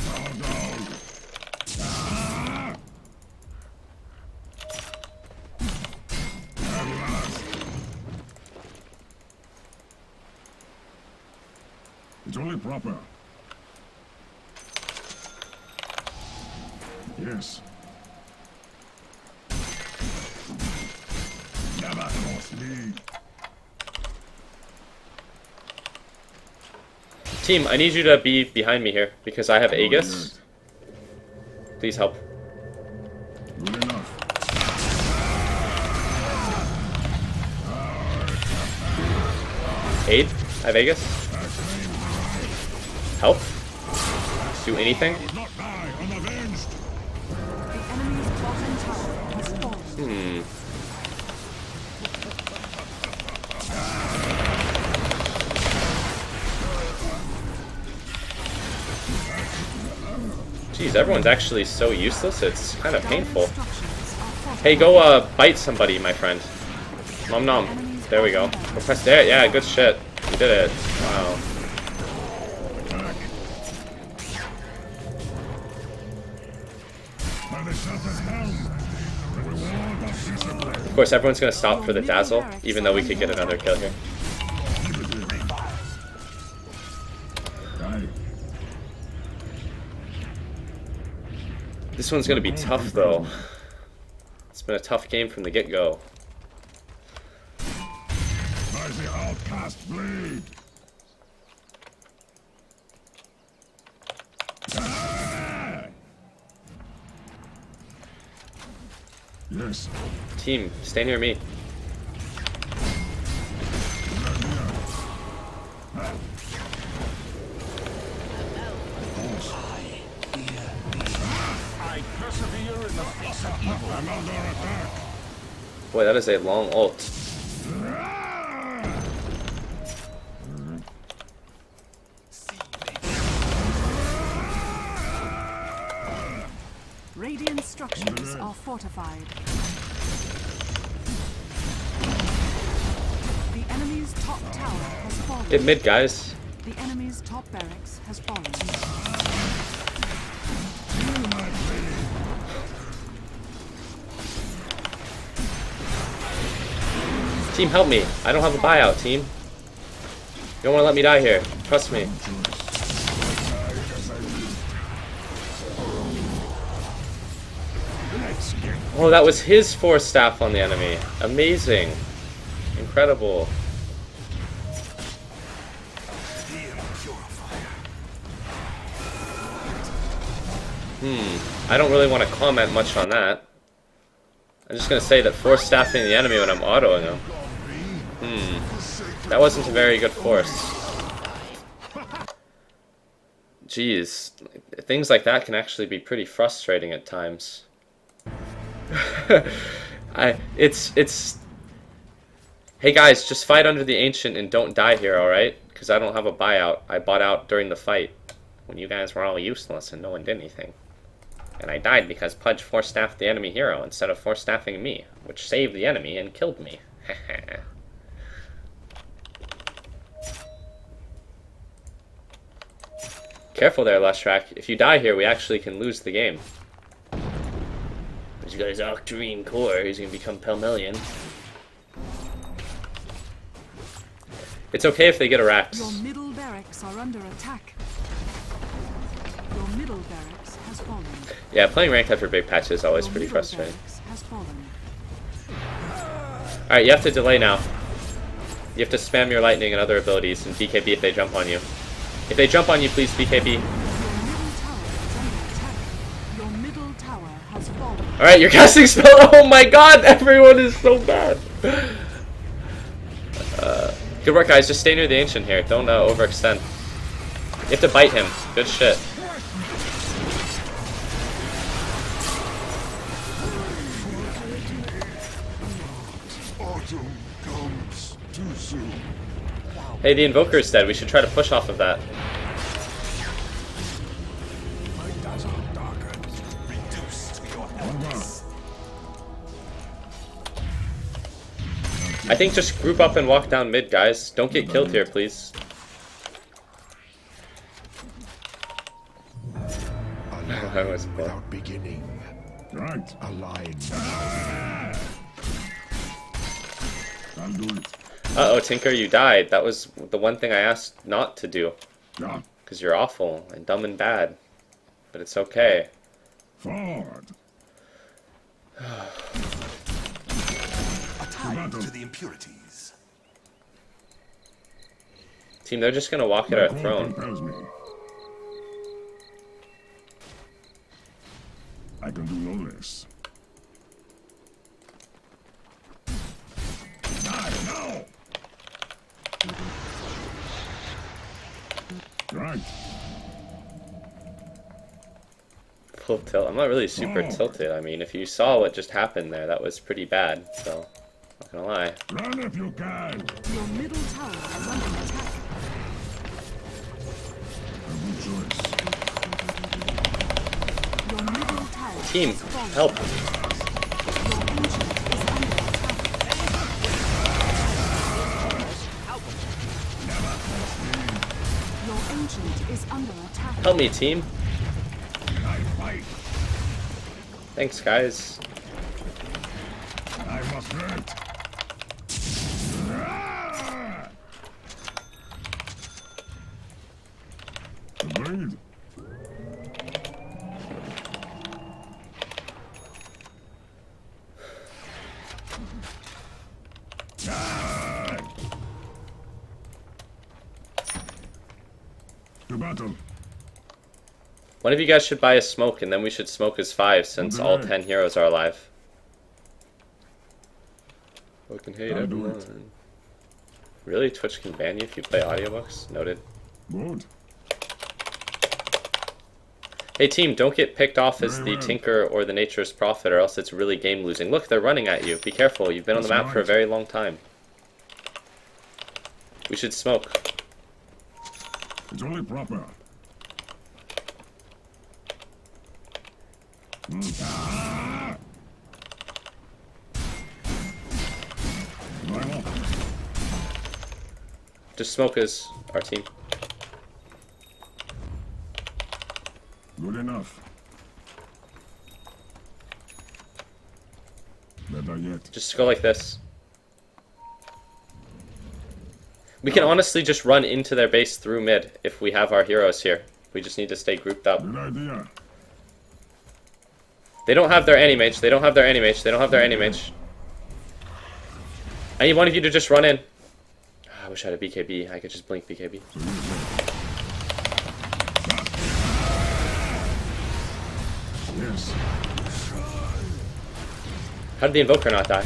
Bow down. Ah! At last. It's only proper. Yes. Never cross me. Team, I need you to be behind me here because I have Aegis. Please help. Good enough. Aid? I have Aegis. Help? Do anything? Not die unavenged. The enemy's bottom tower has fallen. Jeez, everyone's actually so useless, it's kind of painful. Structures are fortified. Hey, go bite somebody, my friend. Nom nom. There we go. Go press there. Yeah, good shit. You did it. Wow. By the shattered helm. The reward of discipline. Of course, everyone's gonna stop for the dazzle, even though we could get another kill here. Aye. This one's gonna be tough, though. It's been a tough game from the get-go. By the outcast blade. Ah! Yes. Team, stay near me. I persevere in the face of evil. I'm under attack. Boy, that is a long ult. Radiant structures are fortified. The enemy's top tower has fallen. Get mid, guys. The enemy's top barracks has fallen. Team, help me. I don't have a buyout, team. You don't want to let me die here. Trust me. Oh, that was his force staff on the enemy. Amazing. Incredible. I don't really want to comment much on that. I'm just going to say that force staffing the enemy when I'm autoing him. That wasn't a very good force. Jeez. Things like that can actually be pretty frustrating at times. It's hey guys, just fight under the ancient and don't die here, alright? Because I don't have a buyout. I bought out during the fight when you guys were all useless and no one did anything. And I died because Pudge force staffed the enemy hero instead of force staffing me, which saved the enemy and killed me. Careful there, Lustrak. If you die here, we actually can lose the game. He's got his Octarine core. He's gonna become Pelmelion. It's okay if they get a Rax. Your middle barracks are under attack. Your middle barracks has fallen. Yeah, playing ranked after big patch is always Your pretty middle frustrating. barracks has fallen. Alright, you have to delay now. You have to spam your lightning and other abilities and BKB if they jump on you. If they jump on you, please BKB. Your middle tower is under attack. Your middle tower has fallen. Alright, you're casting spell. Oh my god, everyone is so bad. Good work, guys. Just stay near the ancient here. Don't overextend. You have to bite him. Good shit. Autumn comes too soon. Hey, the Invoker is dead. We should try to push off of that. My dazzle darkens, reduced to your helpless. I think just group up and walk down mid, guys. Don't get killed here, please. I was dead. Without beginning. Right. A line. I'll do it. Uh-oh, Tinker, you died. That was the one thing I asked not to do. Yeah. Because you're awful and dumb and bad. But it's okay. Forward. Tied to the impurities. Team, they're just gonna walk at our throne. I can do no less. Die now! Right. Full tilt. I'm not really super tilted. I mean, if you saw what just happened there, that was pretty bad. So, not gonna lie. Run if you can. Your middle tower is under attack. A good choice. Your middle tower Team, has fallen. help. Your ancient is under attack. Help me, team. I fight. Thanks, guys. I must hurt. Agreed. To battle. One of you guys should buy a smoke, and then we should smoke as 5, since all 10 heroes are alive. Fucking hate I'll do it. everyone. Really? Twitch can ban you if you play audiobooks? Noted. Good. Hey team, don't get picked off as Very the well. Tinker or the Nature's Prophet, or else it's really game losing. Look, they're running at you. Be careful, you've been on the That's map for a right. very long time. We should smoke. It's only proper. Ah! Right on. Just smoke as our team. Good enough. Better yet. Just go like this. We can honestly just run into their base through mid if we have our heroes here. We just need to stay grouped up. Good idea. They don't have their anti-mage. They don't have their anti-mage. They don't have their anti-mage. I need one of you to just run in. I wish I had a BKB. I could just blink BKB. Yes. How did the Invoker not die?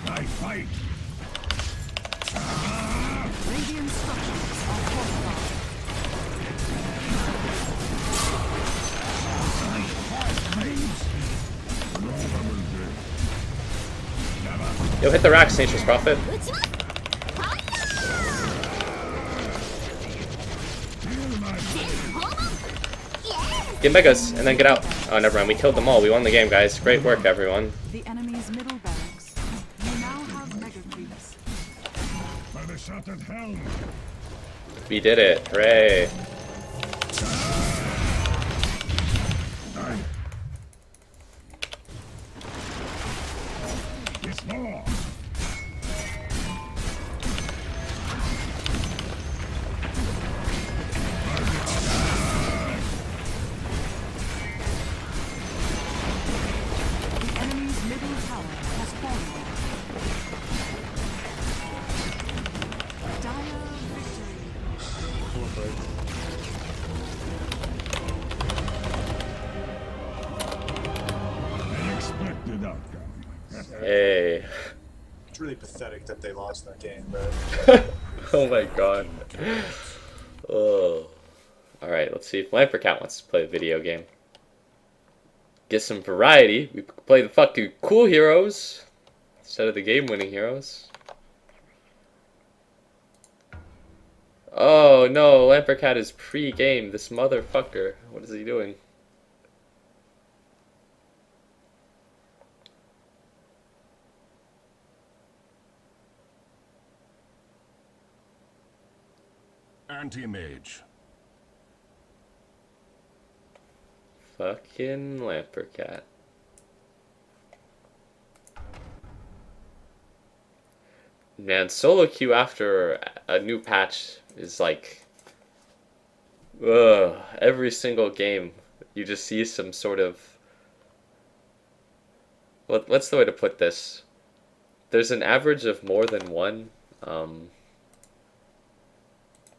I fight. Radiant structures are fortified. Yo, hit the racks, Nature's Prophet. うちは Get megas, and then get out. Oh, never mind. We killed them all. We won the game, guys. Great work, everyone. The enemy's middle barracks. You now have mega creeps. By the shattered helm. We did it. Hooray. Die. It's more. The enemy's middle tower has fallen. Dire victory. It's really pathetic that they lost that game, but Oh my god. Oh. Alright, let's see if Lampercat wants to play a video game. Get some variety. We could play the fucking cool heroes instead of the game-winning heroes. Oh no, Lampercat is pre-game. This motherfucker. What is he doing? Anti-mage. Fucking Lampercat. Man, solo queue after a new patch is like, ugh, every single game you just see some sort of, what's the way to put this? There's an average of more than one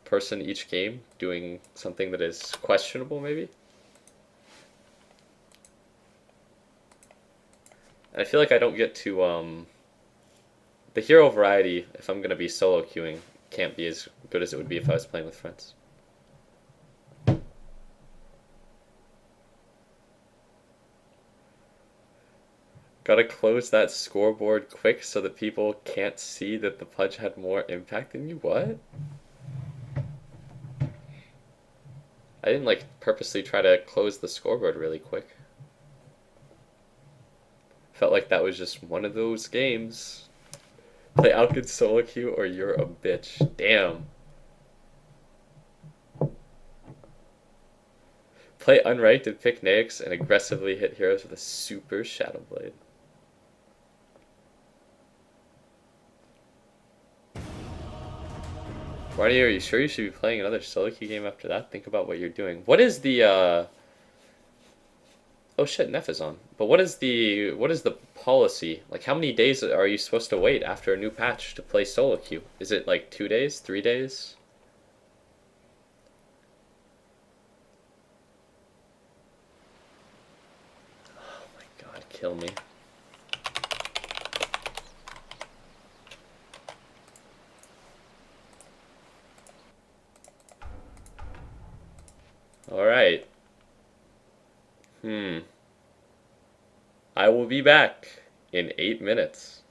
person each game doing something that is questionable, maybe. And I feel like I don't get to the hero variety, if I'm gonna be solo queuing, can't be as good as it would be if I was playing with friends. Gotta close that scoreboard quick so that people can't see that the Pudge had more impact than you. What? I didn't like purposely try to close the scoreboard really quick. Felt like that was just one of those games. Play Alkid solo queue or you're a bitch. Damn. Play unranked and pick Naix and aggressively hit heroes with a super Shadow Blade. Barney, are you sure you should be playing another solo queue game after that? Think about what you're doing. What is the oh shit, Neff is on. But what is the policy? Like how many days are you supposed to wait after a new patch to play solo queue? Is it like 2 days, 3 days? Oh my god, kill me. Alright. I will be back in 8 minutes.